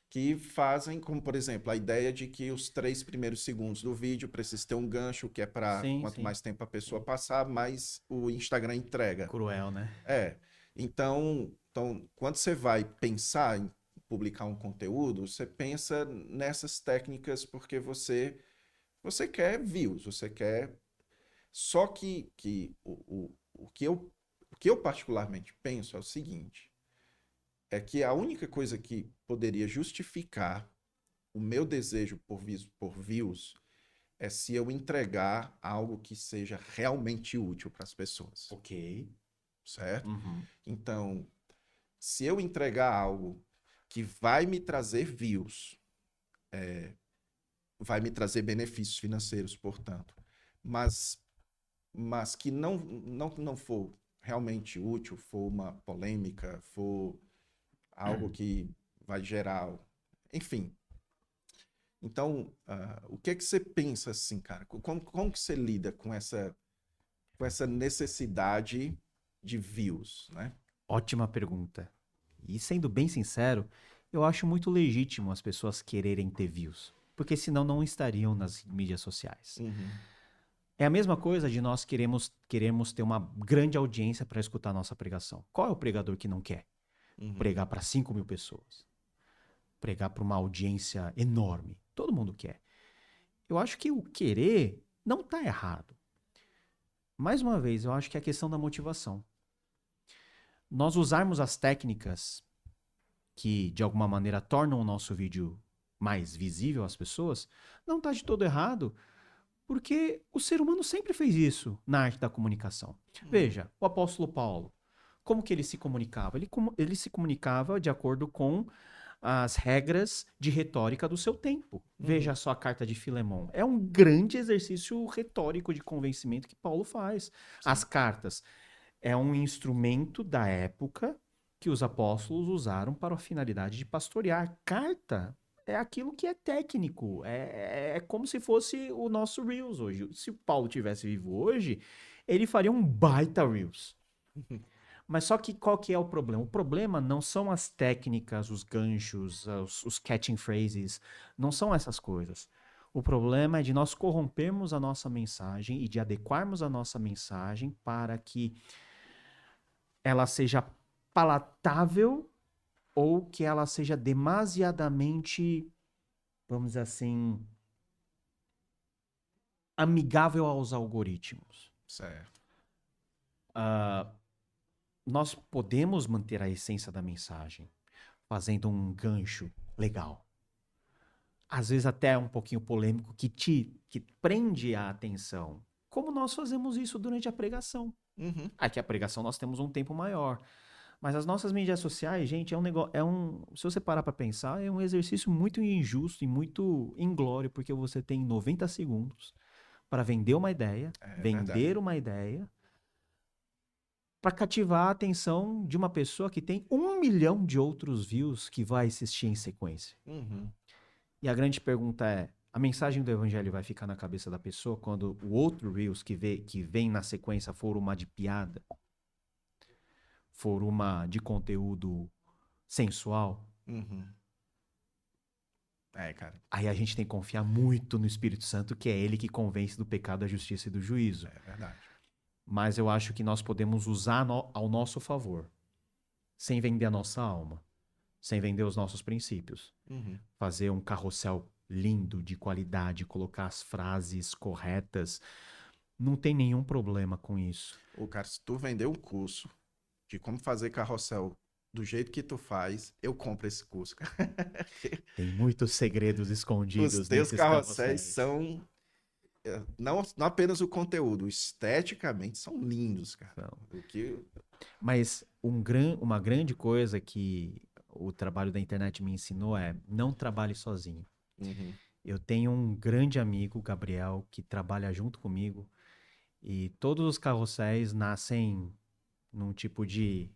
que fazem, como por exemplo, a ideia de que os 3 primeiros segundos do vídeo precisa ter um gancho, que é para Sim, quanto sim. mais tempo a pessoa passar, mais o Instagram entrega. Cruel, né? É. Então, quando você vai pensar em publicar um conteúdo, você pensa nessas técnicas porque você quer views, você quer. Só que o que eu particularmente penso é o seguinte: é que a única coisa que poderia justificar o meu desejo por views é se eu entregar algo que seja realmente útil para as pessoas, Ok. certo? Uhum. Então, se eu entregar algo que vai me trazer views, vai me trazer benefícios financeiros, portanto, mas, mas que não for realmente útil, for uma polêmica, for algo que vai gerar, enfim. Então, o que é que você pensa assim, cara? Como que você lida com essa necessidade de views, né? Ótima pergunta. E sendo bem sincero, eu acho muito legítimo as pessoas quererem ter views, porque senão não estariam nas mídias sociais. Uhum, É a mesma coisa de nós queremos ter uma grande audiência para escutar a nossa pregação. Qual é o pregador que não quer uhum, pregar para 5.000 pessoas? Pregar para uma audiência enorme? Todo mundo quer. Eu acho que o querer não está errado. Mais uma vez, eu acho que é a questão da motivação. Nós usarmos as técnicas que de alguma maneira tornam o nosso vídeo mais visível às pessoas, não está de todo errado, porque o ser humano sempre fez isso na arte da comunicação. uhum, Veja, o apóstolo Paulo, como que ele se comunicava? Ele se comunicava de acordo com as regras de retórica do seu tempo. uhum. Veja só a carta de Filemão. É um grande exercício retórico de convencimento que Paulo faz. As Sim. cartas é um instrumento da época que os apóstolos usaram para a finalidade de pastorear. Carta é aquilo que é técnico, é como se fosse o nosso Reels hoje. Se o Paulo tivesse vivo hoje, ele faria um baita Reels. Mas só que qual que é o problema? O problema não são as técnicas, os ganchos, os catching phrases, não são essas coisas. O problema é de nós corrompermos a nossa mensagem e de adequarmos a nossa mensagem para que ela seja palatável ou que ela seja demasiadamente, vamos dizer assim, amigável aos algoritmos. Certo. Nós podemos manter a essência da mensagem fazendo um gancho legal. Às vezes até um pouquinho polêmico que prende a atenção. Como nós fazemos isso durante a pregação. Uhum. Aqui a pregação nós temos um tempo maior. Mas as nossas mídias sociais, gente, é um negócio, se você parar para pensar, é um exercício muito injusto e muito inglório, porque você tem 90 segundos para vender uma ideia, Verdade. uma ideia, para cativar a atenção de uma pessoa que tem 1 milhão de outros views que vai assistir em sequência. Uhum. E a grande pergunta é, a mensagem do evangelho vai ficar na cabeça da pessoa quando o outro Reels que vem na sequência for uma de piada? For uma de conteúdo sensual? Uhum. Cara. Aí a gente tem que confiar muito no Espírito Santo, que é ele que convence do pecado, da justiça e do juízo. É verdade. Mas eu acho que nós podemos usar ao nosso favor, sem vender a nossa alma, sem vender os nossos princípios. Uhum. Fazer um carrossel lindo, de qualidade, colocar as frases corretas. Não tem nenhum problema com isso. Cara, se tu vender um curso de como fazer carrossel do jeito que tu faz, eu compro esse curso, cara. Tem muitos segredos escondidos Os teus nesses carrosséis carrosséis. são não apenas o conteúdo, esteticamente são lindos, cara. Mas uma grande coisa que o trabalho da internet me ensinou é não trabalhe sozinho. Uhum. Eu tenho um grande amigo, Gabriel, que trabalha junto comigo e todos os carrosséis nascem num tipo de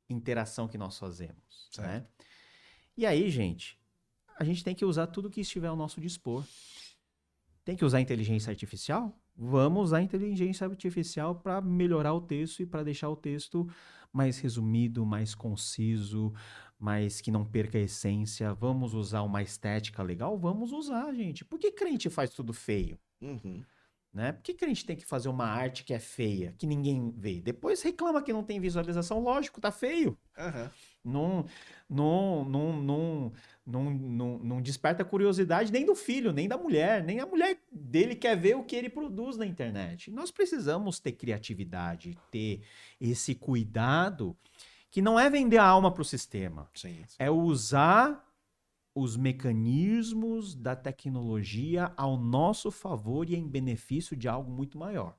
interação que nós fazemos, né? E aí, gente, a gente tem que usar tudo que estiver ao nosso dispor. Tem que usar inteligência artificial? Vamos usar inteligência artificial para melhorar o texto e para deixar o texto mais resumido, mais conciso, mas que não perca a essência. Vamos usar uma estética legal? Vamos usar, gente. Por que crente faz tudo feio? Uhum. Né? Por que crente tem que fazer uma arte que é feia, que ninguém vê? Depois reclama que não tem visualização. Lógico, tá feio. Uhum. Não desperta curiosidade nem do filho, nem da mulher, nem a mulher dele quer ver o que ele produz na internet. Nós precisamos ter criatividade, ter esse cuidado, que não é vender a alma para o sistema, Sim. é usar os mecanismos da tecnologia ao nosso favor e em benefício de algo muito maior.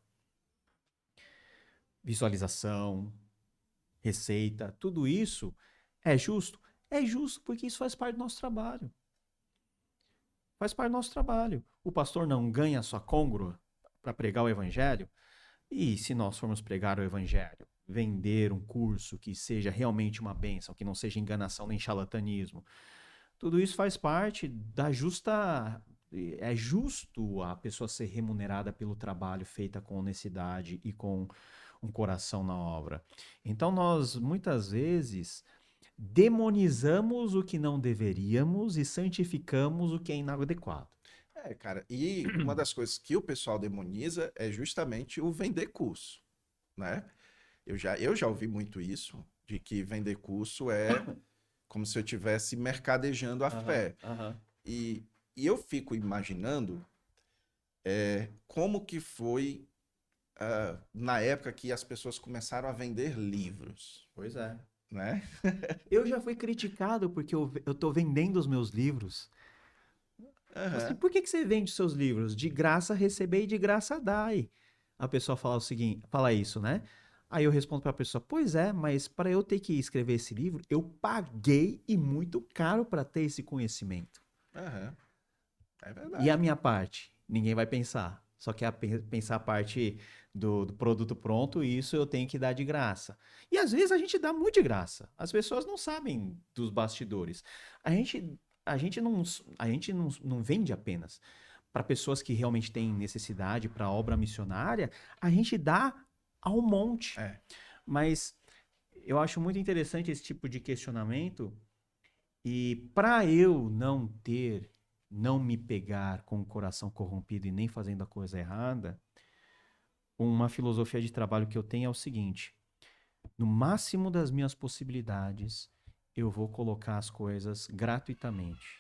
Visualização, receita, tudo isso é justo? É justo porque isso faz parte do nosso trabalho. Faz parte do nosso trabalho. O pastor não ganha a sua côngrua para pregar o evangelho? E se nós formos pregar o evangelho, vender um curso que seja realmente uma bênção, que não seja enganação nem charlatanismo, tudo isso faz parte da justa... É justo a pessoa ser remunerada pelo trabalho feito com honestidade e com um coração na obra. Então nós, muitas vezes, demonizamos o que não deveríamos e santificamos o que é inadequado. Cara, e uma das coisas que o pessoal demoniza é justamente o vender curso, né? Eu já ouvi muito isso, de que vender curso é como se eu estivesse mercadejando a fé. E eu fico imaginando como que foi na época que as pessoas começaram a vender livros. Pois é. Né? Eu já fui criticado porque eu tô vendendo os meus livros. Assim, por que você vende seus livros? De graça receber e de graça dai. A pessoa fala o seguinte, fala isso, né? Aí eu respondo para a pessoa, pois é, mas para eu ter que escrever esse livro, eu paguei e muito caro para ter esse conhecimento. É verdade. E a minha parte? Ninguém vai pensar. Só quer pensar a parte do produto pronto e isso eu tenho que dar de graça. E às vezes a gente dá muito de graça. As pessoas não sabem dos bastidores. A gente não vende apenas para pessoas que realmente têm necessidade para obra missionária. A gente dá ao monte. Mas eu acho muito interessante esse tipo de questionamento e para eu não me pegar com o coração corrompido e nem fazendo a coisa errada, uma filosofia de trabalho que eu tenho é o seguinte: no máximo das minhas possibilidades, eu vou colocar as coisas gratuitamente.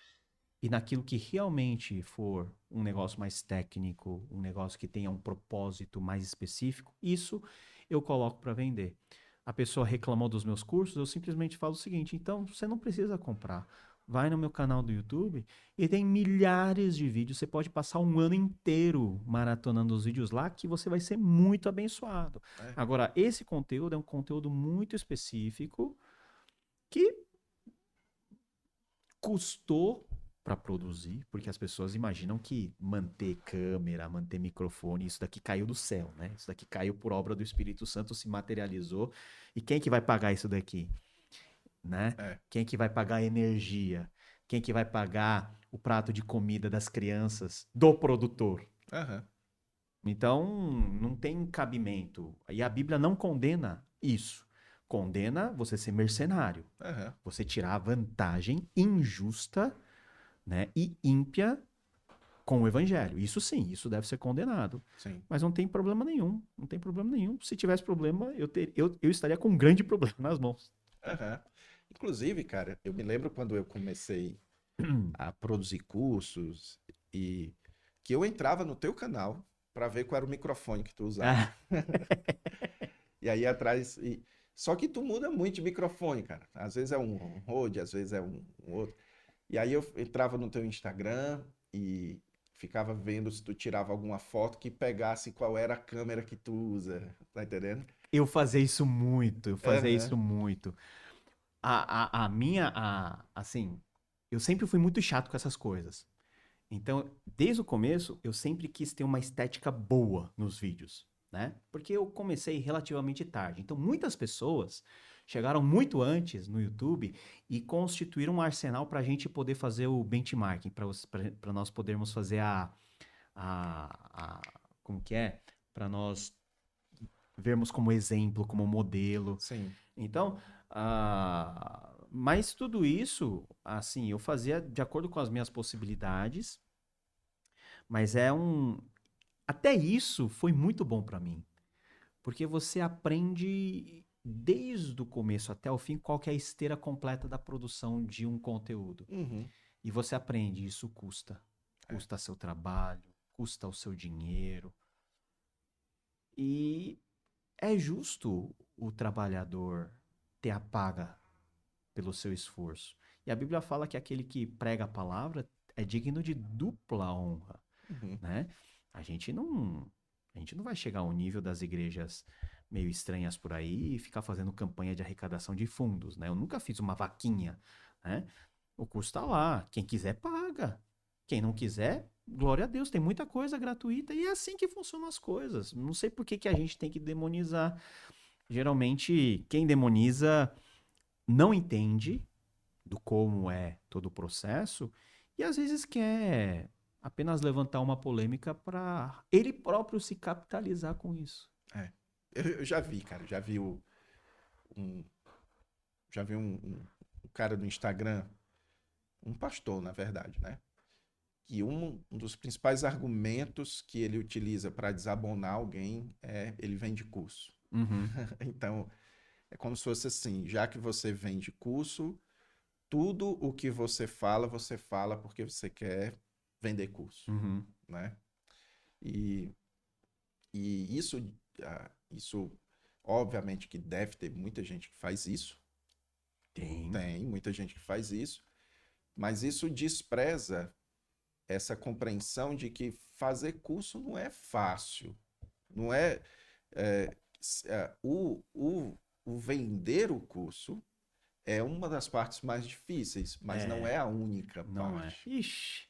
E naquilo que realmente for um negócio mais técnico, um negócio que tenha um propósito mais específico, isso eu coloco para vender. A pessoa reclamou dos meus cursos, eu simplesmente falo o seguinte: então você não precisa comprar. Vai no meu canal do YouTube e tem milhares de vídeos. Você pode passar um ano inteiro maratonando os vídeos lá que você vai ser muito abençoado. É, Agora, esse conteúdo é um conteúdo muito específico que custou para produzir, porque as pessoas imaginam que manter câmera, manter microfone, isso daqui caiu do céu, né? Isso daqui caiu por obra do Espírito Santo, se materializou. E quem que vai pagar isso daqui, né? é. Quem que vai pagar a energia? Quem que vai pagar o prato de comida das crianças do produtor? Aham, Então, não tem cabimento. E a Bíblia não condena isso. Condena você ser mercenário, aham, você tirar a vantagem injusta, né, e ímpia com o evangelho. Isso sim, isso deve ser condenado. sim. Mas não tem problema nenhum. Não tem problema nenhum. Se tivesse problema, eu estaria com um grande problema nas mãos. Aham. Inclusive, cara, eu me lembro quando eu comecei a produzir cursos e que eu entrava no teu canal para ver qual era o microfone que tu usava. Ah, E aí atrás. Só que tu muda muito de microfone, cara. Às vezes é um Rode, às vezes é um outro. E aí eu entrava no teu Instagram e ficava vendo se tu tirava alguma foto que pegasse qual era a câmera que tu usa. Tá entendendo? eu fazia isso muito, eu fazia Aham. isso muito. Assim, eu sempre fui muito chato com essas coisas. Então, desde o começo, eu sempre quis ter uma estética boa nos vídeos, né? Porque eu comecei relativamente tarde. Então, muitas pessoas chegaram muito antes no YouTube e constituíram um arsenal para a gente poder fazer o benchmarking, para nós podermos fazer como que é? Para nós vermos como exemplo, como modelo. Sim. Então, mas tudo isso, assim, eu fazia de acordo com as minhas possibilidades, mas até isso foi muito bom para mim, porque você aprende desde o começo até o fim qual que é a esteira completa da produção de um conteúdo. Uhum. E você aprende, isso custa. É. Custa seu trabalho, custa o seu dinheiro. E é justo o trabalhador ter a paga pelo seu esforço. E a Bíblia fala que aquele que prega a palavra é digno de dupla honra, Uhum. né? A gente não, a gente não vai chegar ao nível das igrejas meio estranhas por aí e ficar fazendo campanha de arrecadação de fundos, né? Eu nunca fiz uma vaquinha, né? O custo tá lá, quem quiser paga. Quem não quiser, glória a Deus, tem muita coisa gratuita e é assim que funcionam as coisas. Não sei por que que a gente tem que demonizar. Geralmente, quem demoniza não entende do como é todo o processo e às vezes quer apenas levantar uma polêmica para ele próprio se capitalizar com isso. É. Eu já vi, cara. Um, já vi um cara no Instagram, um pastor, na verdade, né? Que um dos principais argumentos que ele utiliza para desabonar alguém é ele vende curso. Uhum, Então, é como se fosse assim, já que você vende curso, tudo o que você fala porque você quer vender curso, uhum. né? E, e isso, obviamente que deve ter muita gente que faz isso, Tem. tem muita gente que faz isso, mas isso despreza essa compreensão de que fazer curso não é fácil, não é, o vender o curso é uma das partes mais difíceis, mas não É, é a única não é. parte. Ixi,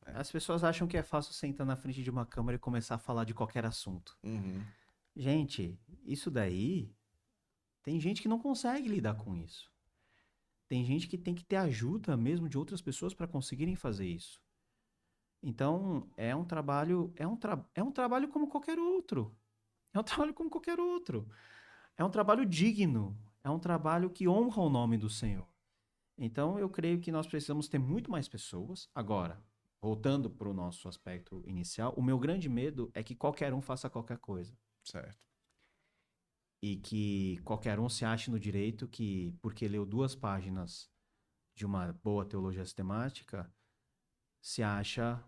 Né? as pessoas acham que é fácil sentar na frente de uma câmera e começar a falar de qualquer assunto. Uhum, Gente, isso daí, tem gente que não consegue lidar com isso. Tem gente que tem que ter ajuda mesmo de outras pessoas para conseguirem fazer isso. Então, é um trabalho como qualquer outro. É um trabalho como qualquer outro. É um trabalho digno. É um trabalho que honra o nome do Senhor. Então, eu creio que nós precisamos ter muito mais pessoas. Agora, voltando para o nosso aspecto inicial, o meu grande medo é que qualquer um faça qualquer coisa. Certo. E que qualquer um se ache no direito que, porque leu 2 páginas de uma boa teologia sistemática, se acha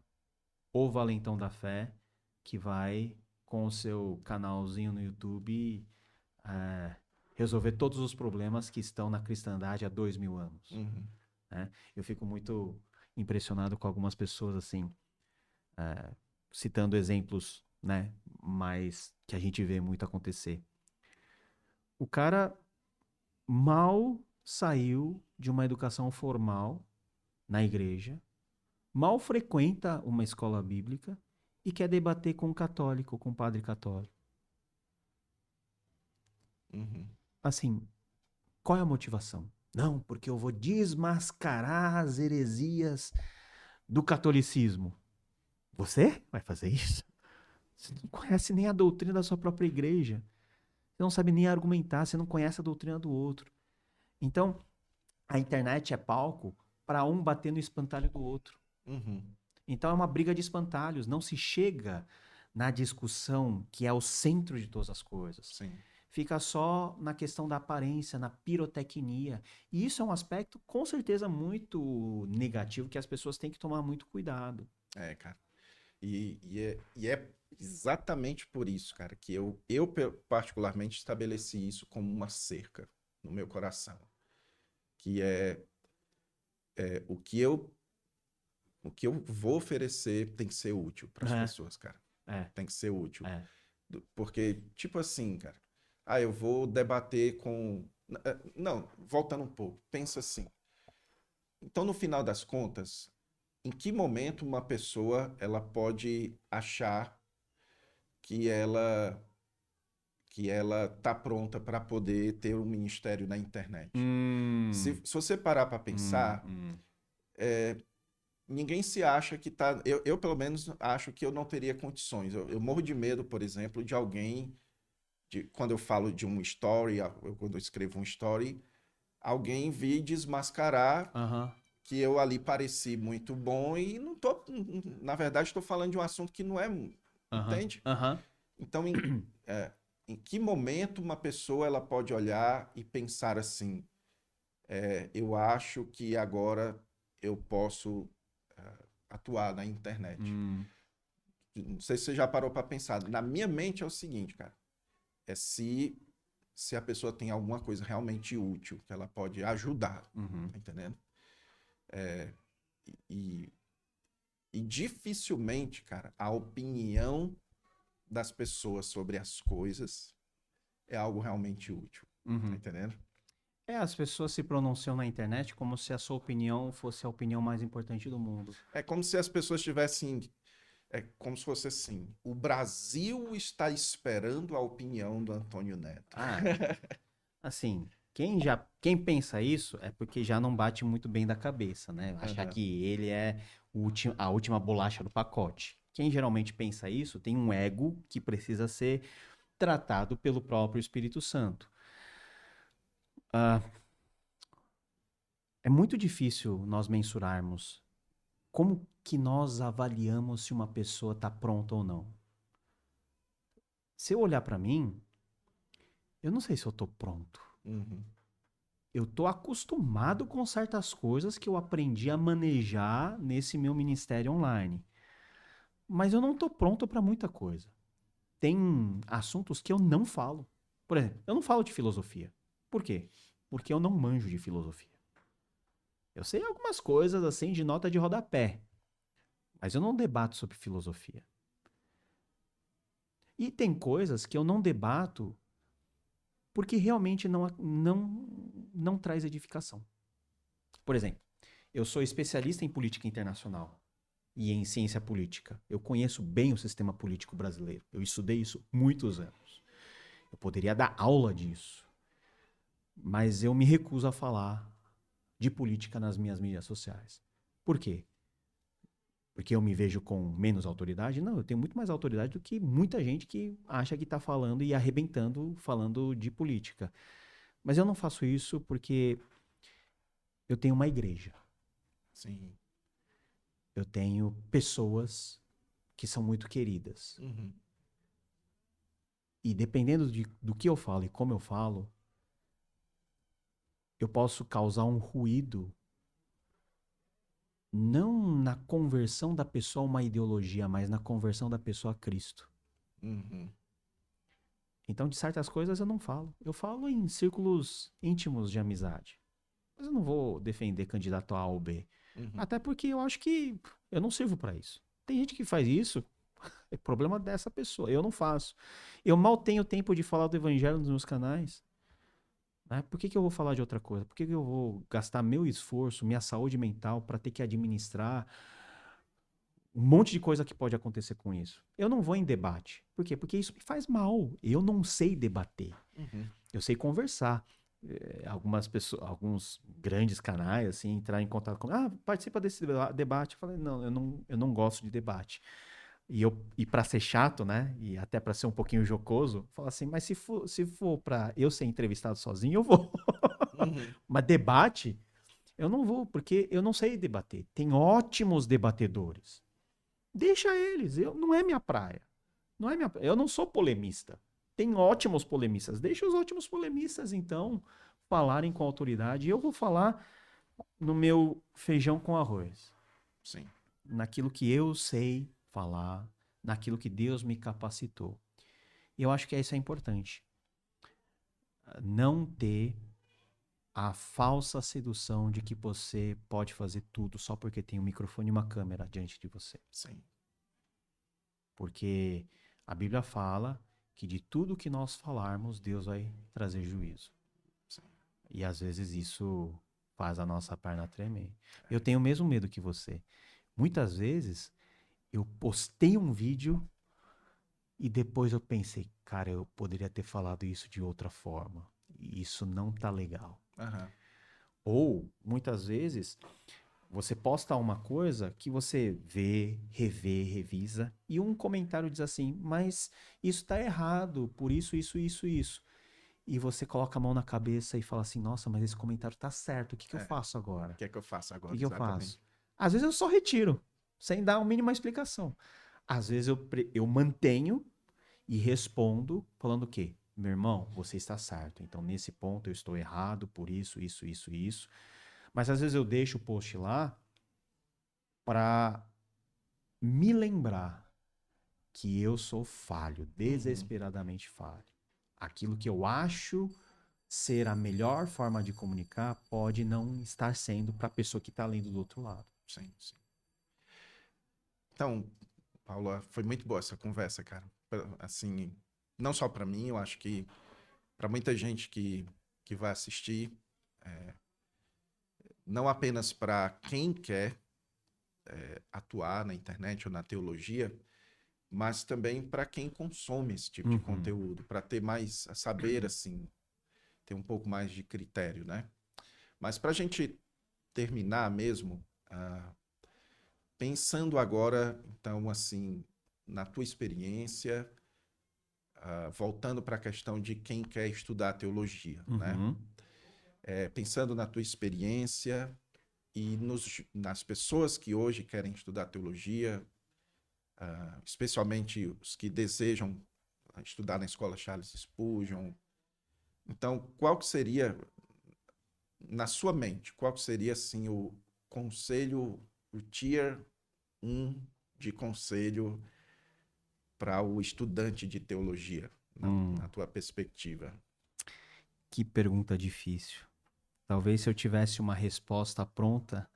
o valentão da fé que vai, com o seu canalzinho no YouTube, eh, resolver todos os problemas que estão na cristandade há 2000 anos. Uhum. Né? Eu fico muito impressionado com algumas pessoas assim, citando exemplos, né, mas que a gente vê muito acontecer. O cara mal saiu de uma educação formal na igreja, mal frequenta uma escola bíblica e quer debater com um católico, com um padre católico. Uhum. Assim, qual é a motivação? Não, porque eu vou desmascarar as heresias do catolicismo. Você vai fazer isso? Você não conhece nem a doutrina da sua própria igreja. Você não sabe nem argumentar, você não conhece a doutrina do outro. Então, a internet é palco para um bater no espantalho do outro. Uhum. Então, é uma briga de espantalhos. Não se chega na discussão que é o centro de todas as coisas. Sim. Fica só na questão da aparência, na pirotecnia. E isso é um aspecto, com certeza, muito negativo que as pessoas têm que tomar muito cuidado. É, cara. E é exatamente por isso, cara, que eu particularmente estabeleci isso como uma cerca no meu coração. Que é o que eu vou oferecer tem que ser útil para as pessoas, cara. É, Tem que ser útil. é. Porque, tipo assim, cara, eu vou debater com. Não, voltando um pouco, pensa assim. Então, no final das contas, em que momento uma pessoa ela pode achar que ela tá pronta para poder ter um ministério na internet? Se você parar para pensar, ninguém se acha que tá. Eu, pelo menos, acho que eu não teria condições. Eu morro de medo, por exemplo, de alguém. Quando eu falo de um story, quando eu escrevo um story, alguém vir desmascarar Aham. que eu ali pareci muito bom e não tô. Na verdade, estou falando de um assunto que não é. Aham. Entende? Aham. Então, em que momento uma pessoa ela pode olhar e pensar assim: eu acho que agora eu posso atuar na internet? Não sei se você já parou para pensar. Na minha mente é o seguinte, cara. É se a pessoa tem alguma coisa realmente útil que ela pode ajudar, tá entendendo? E, e dificilmente, cara, a opinião das pessoas sobre as coisas é algo realmente útil, tá entendendo? As pessoas se pronunciam na internet como se a sua opinião fosse a opinião mais importante do mundo. É como se as pessoas tivessem. É como se fosse assim: o Brasil está esperando a opinião do Antônio Neto. Assim, quem pensa isso é porque já não bate muito bem da cabeça, né? Achar Aham. que ele é a última bolacha do pacote. Quem geralmente pensa isso tem um ego que precisa ser tratado pelo próprio Espírito Santo. É muito difícil nós mensurarmos como que nós avaliamos se uma pessoa está pronta ou não. Se eu olhar para mim, eu não sei se eu estou pronto. Uhum. Eu tô acostumado com certas coisas que eu aprendi a manejar nesse meu ministério online. Mas eu não tô pronto para muita coisa. Tem assuntos que eu não falo. Por exemplo, eu não falo de filosofia. Por quê? Porque eu não manjo de filosofia. Eu sei algumas coisas assim de nota de rodapé, mas eu não debato sobre filosofia. E tem coisas que eu não debato porque realmente não traz edificação. Por exemplo, eu sou especialista em política internacional e em ciência política. Eu conheço bem o sistema político brasileiro. Eu estudei isso muitos anos. Eu poderia dar aula disso, mas eu me recuso a falar de política nas minhas mídias sociais. Por quê? Porque eu me vejo com menos autoridade? Não, eu tenho muito mais autoridade do que muita gente que acha que está falando e arrebentando falando de política. Mas eu não faço isso porque eu tenho uma igreja. Sim. Eu tenho pessoas que são muito queridas. Uhum. E dependendo do que eu falo e como eu falo, eu posso causar um ruído não na conversão da pessoa a uma ideologia, mas na conversão da pessoa a Cristo. Uhum. Então, de certas coisas eu não falo. Eu falo em círculos íntimos de amizade. Mas eu não vou defender candidato A ou B. Uhum. Até porque eu acho que eu não sirvo para isso. Tem gente que faz isso, é problema dessa pessoa. Eu não faço. Eu mal tenho tempo de falar do evangelho nos meus canais. Né? Por que, que eu vou falar de outra coisa? Por que, que eu vou gastar meu esforço, minha saúde mental para ter que administrar um monte de coisa que pode acontecer com isso? Eu não vou em debate. Por quê? Porque isso me faz mal. Eu não sei debater. Uhum. Eu sei conversar. Algumas pessoas, alguns grandes canais, assim, entrar em contato com, participa desse debate. Eu falei, não, eu não gosto de debate. E para ser chato, né? E até para ser um pouquinho jocoso, fala assim, mas se for para eu ser entrevistado sozinho, eu vou. Uhum. Mas debate, eu não vou, porque eu não sei debater. Tem ótimos debatedores. Deixa eles, não é minha praia. Não é minha, eu não sou polemista. Tem ótimos polemistas. Deixa os ótimos polemistas, então, falarem com autoridade. Eu vou falar no meu feijão com arroz. Sim. Naquilo que eu sei falar, naquilo que Deus me capacitou. E eu acho que isso é importante. Não ter a falsa sedução de que você pode fazer tudo só porque tem um microfone e uma câmera diante de você. Sim. Porque a Bíblia fala que de tudo que nós falarmos, Deus vai trazer juízo. Sim. E às vezes isso faz a nossa perna tremer. Eu tenho o mesmo medo que você. Muitas vezes eu postei um vídeo e depois eu pensei, cara, eu poderia ter falado isso de outra forma. E isso não tá legal. Aham. Ou, muitas vezes, você posta uma coisa que você vê, revê, revisa, e um comentário diz assim, mas isso tá errado, por isso, isso, isso, isso. E você coloca a mão na cabeça e fala assim, nossa, mas esse comentário tá certo, o que que eu É. faço O agora? que é que eu faço O agora? que que eu Exatamente. faço? Às vezes eu só retiro, sem dar a mínima explicação. Às vezes eu mantenho e respondo falando o quê? Meu irmão, você está certo. Então, nesse ponto eu estou errado por isso, isso, isso, isso. Mas às vezes eu deixo o post lá para me lembrar que eu sou falho, Uhum. desesperadamente falho. Aquilo que eu acho ser a melhor forma de comunicar pode não estar sendo para a pessoa que está lendo do outro lado. Sim, sim. Então, Paula, foi muito boa essa conversa, cara. Assim, não só para mim, eu acho que para muita gente que vai assistir, não apenas para quem quer atuar na internet ou na teologia, mas também para quem consome esse tipo de Uhum. conteúdo, para ter mais a saber, assim, ter um pouco mais de critério, né? Mas para a gente terminar mesmo, pensando agora, então, assim, na tua experiência, voltando para a questão de quem quer estudar teologia, né? Uhum. Pensando na tua experiência e nas pessoas que hoje querem estudar teologia, especialmente os que desejam estudar na escola Charles Spurgeon. Então, qual que seria, na sua mente, qual que seria, assim, o conselho, o tier 1 de conselho para o estudante de teologia, na tua perspectiva? Que pergunta difícil. Talvez se eu tivesse uma resposta pronta,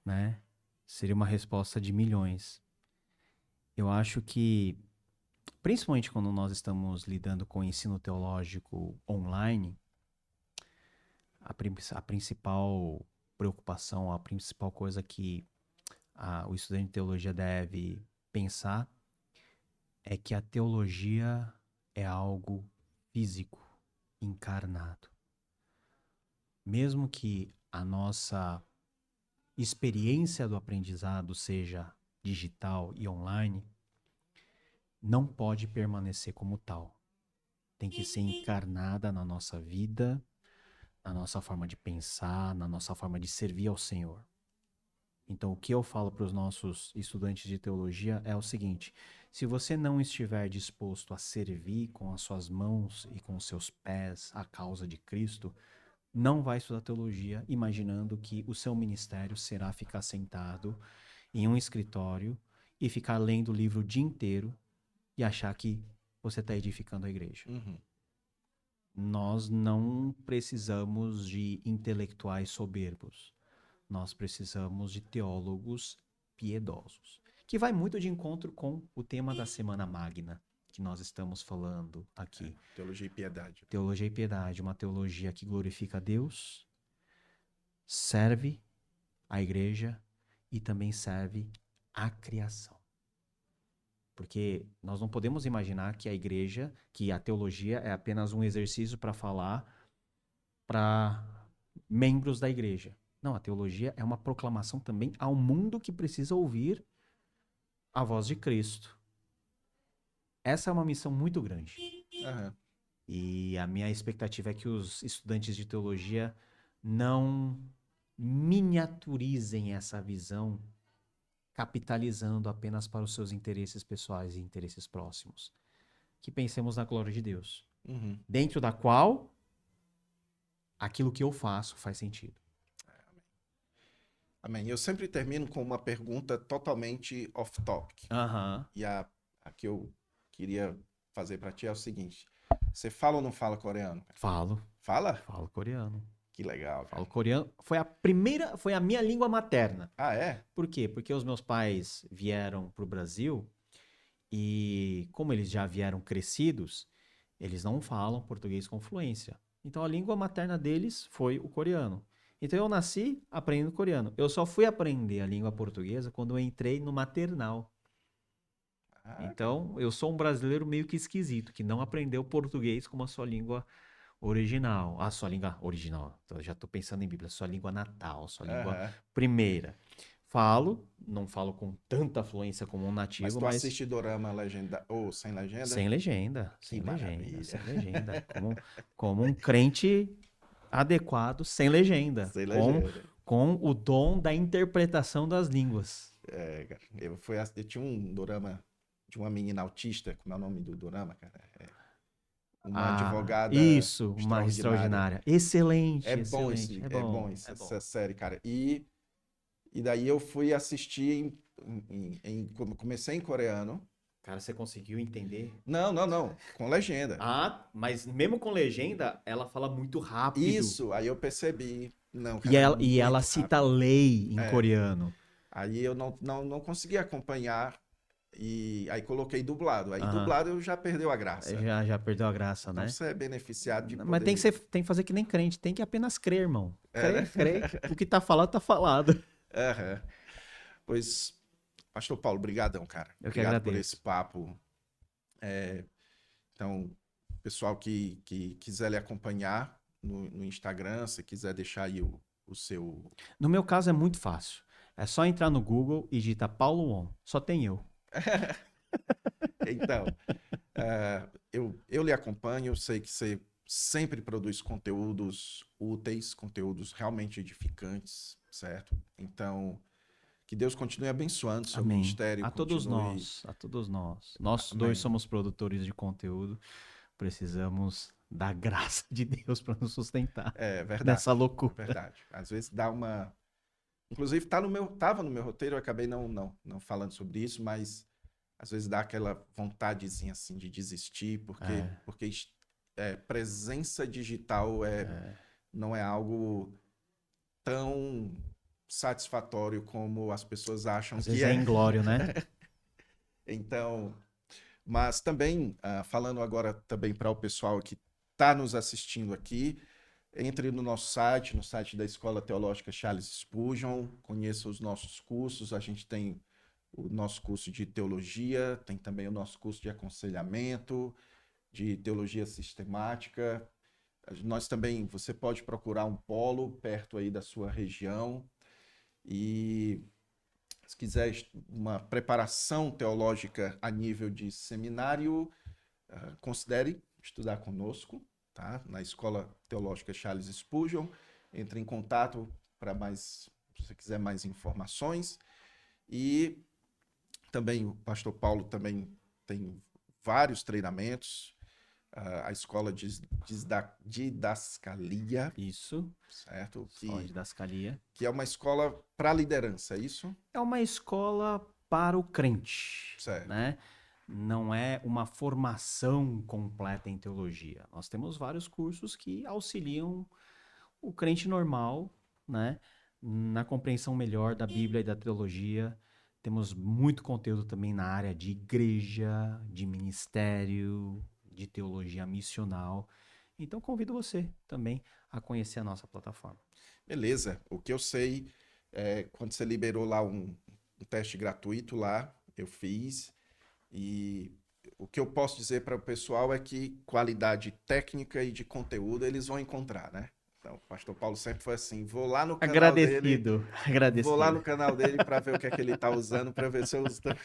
né, seria uma resposta de milhões. Eu acho que, principalmente quando nós estamos lidando com o ensino teológico online, a principal preocupação, a principal coisa que o estudante de teologia deve pensar é que a teologia é algo físico, encarnado. Mesmo que a nossa experiência do aprendizado seja digital e online, não pode permanecer como tal. Tem que ser encarnada na nossa vida, na nossa forma de pensar, na nossa forma de servir ao Senhor. Então, o que eu falo para os nossos estudantes de teologia é o seguinte: se você não estiver disposto a servir com as suas mãos e com os seus pés a causa de Cristo, não vai estudar teologia imaginando que o seu ministério será ficar sentado em um escritório e ficar lendo o livro o dia inteiro e achar que você está edificando a igreja. Uhum. Nós não precisamos de intelectuais soberbos. Nós precisamos de teólogos piedosos. Que vai muito de encontro com o tema da Semana Magna, que nós estamos falando aqui. Teologia e piedade. Teologia e piedade, uma teologia que glorifica a Deus, serve a igreja e também serve a criação. Porque nós não podemos imaginar que a igreja, que a teologia é apenas um exercício para falar para membros da igreja. Não, a teologia é uma proclamação também ao mundo que precisa ouvir a voz de Cristo. Essa é uma missão muito grande. Uhum. E a minha expectativa é que os estudantes de teologia não miniaturizem essa visão capitalizando apenas para os seus interesses pessoais e interesses próximos. Que pensemos na glória de Deus, Uhum. dentro da qual aquilo que eu faço faz sentido. Amém. Eu sempre termino com uma pergunta totalmente off-topic. E a que eu queria fazer para ti é o seguinte: você fala ou não fala coreano? Falo Fala? coreano. Que legal, cara. Falo coreano. Foi a minha língua materna. Ah, é? Por quê? Porque os meus pais vieram para o Brasil e, como eles já vieram crescidos, eles não falam português com fluência. Então, a língua materna deles foi o coreano. Então, eu nasci aprendendo coreano. Eu só fui aprender a língua portuguesa quando eu entrei no maternal. Ah, Então, eu sou um brasileiro meio que esquisito, que não aprendeu português como a sua língua original. A sua língua original. Eu já estou pensando em Bíblia. Sua língua natal, sua língua aham. primeira. Falo, não falo com tanta fluência como um Mas nativo, tu mas assiste dorama legenda ou sem legenda? sem legenda, Que sem legenda, maravilha. sem legenda. Como um crente adequado, sem legenda. Sem Com, legenda. com o dom da interpretação das línguas. É, cara. Eu tinha um dorama de uma menina autista, como é o nome do dorama, cara? Uma advogada Isso, uma extraordinária. extraordinária. Excelente, É bom excelente. é bom essa série, cara. E daí eu fui assistir comecei em coreano. Cara, você conseguiu entender? Não, com legenda. Mas mesmo com legenda, ela fala muito rápido. Isso, aí eu percebi. Não, E cara, ela muito cita rápido. lei em coreano. Aí eu não consegui acompanhar e aí coloquei dublado. Aí Aham. dublado eu já perdeu a graça. Já perdeu a graça, Então né? você é beneficiado de Mas poder... tem que fazer que nem crente, tem que apenas crer, irmão. né? Crer. O que tá falado, tá falado. Aham. Pois, Pastor Paulo, brigadão, cara. Eu que Obrigado por agradeço. esse papo. Então, pessoal que quiser lhe acompanhar no Instagram, se quiser deixar aí o seu... No meu caso é muito fácil. É só entrar no Google e digitar Paulo Won. Só tem eu. Então, eu lhe acompanho, eu sei que você sempre produz conteúdos úteis, conteúdos realmente edificantes, certo? Então, que Deus continue abençoando o seu Amém. ministério. A todos continue... nós, a todos nós. Nós Amém. dois somos produtores de conteúdo. Precisamos da graça de Deus para nos sustentar É verdade. nessa loucura. Verdade. Às vezes dá uma... Inclusive, tava no meu roteiro, eu acabei não falando sobre isso, mas às vezes dá aquela vontadezinha assim de desistir, porque presença digital não é algo tão satisfatório como as pessoas acham Às que vezes é inglório, né? Então, mas também, falando agora também para o pessoal que está nos assistindo aqui, entre no nosso site, no site da Escola Teológica Charles Spurgeon, conheça os nossos cursos, a gente tem o nosso curso de teologia, tem também o nosso curso de aconselhamento, de teologia sistemática. Nós também, você pode procurar um polo perto aí da sua região e se quiser uma preparação teológica a nível de seminário, considere estudar conosco, tá? Na Escola Teológica Charles Spurgeon. Entre em contato para mais, se você quiser mais informações. E também o pastor Paulo também tem vários treinamentos. A escola de didascalia, Isso, certo? escola de didascalia. Que é uma escola para liderança, é isso? É uma escola para o crente, Certo. né? Não é uma formação completa em teologia. Nós temos vários cursos que auxiliam o crente normal, né, na compreensão melhor da Bíblia e da teologia. Temos muito conteúdo também na área de igreja, de ministério, de teologia missional. Então convido você também a conhecer a nossa plataforma. Beleza. O que eu sei é quando você liberou lá um teste gratuito lá, eu fiz. E o que eu posso dizer para o pessoal é que qualidade técnica e de conteúdo eles vão encontrar, né? Então, o pastor Paulo sempre foi assim, vou lá no canal dele, vou lá no canal dele para ver o que é que ele está usando, para ver se eu uso também.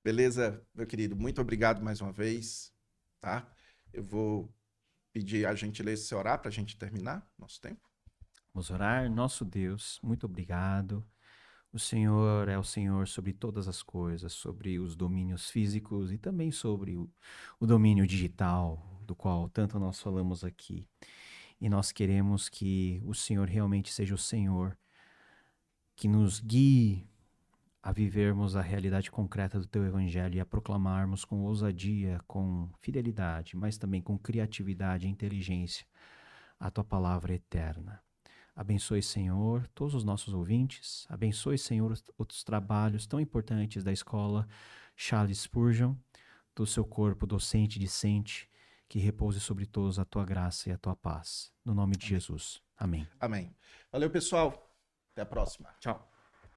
Beleza, meu querido? Muito obrigado mais uma vez, tá? Eu vou pedir a gentileza de você orar para a gente terminar nosso tempo. Vamos orar. Nosso Deus, muito obrigado. O Senhor é o Senhor sobre todas as coisas, sobre os domínios físicos e também sobre o domínio digital, do qual tanto nós falamos aqui. E nós queremos que o Senhor realmente seja o Senhor que nos guie a vivermos a realidade concreta do Teu Evangelho e a proclamarmos com ousadia, com fidelidade, mas também com criatividade e inteligência a Tua palavra eterna. Abençoe, Senhor, todos os nossos ouvintes. Abençoe, Senhor, os outros trabalhos tão importantes da escola Charles Spurgeon, do seu corpo docente e discente, que repouse sobre todos a tua graça e a tua paz. No nome de Jesus. Amém. Amém. Valeu, pessoal. Até a próxima. Tchau.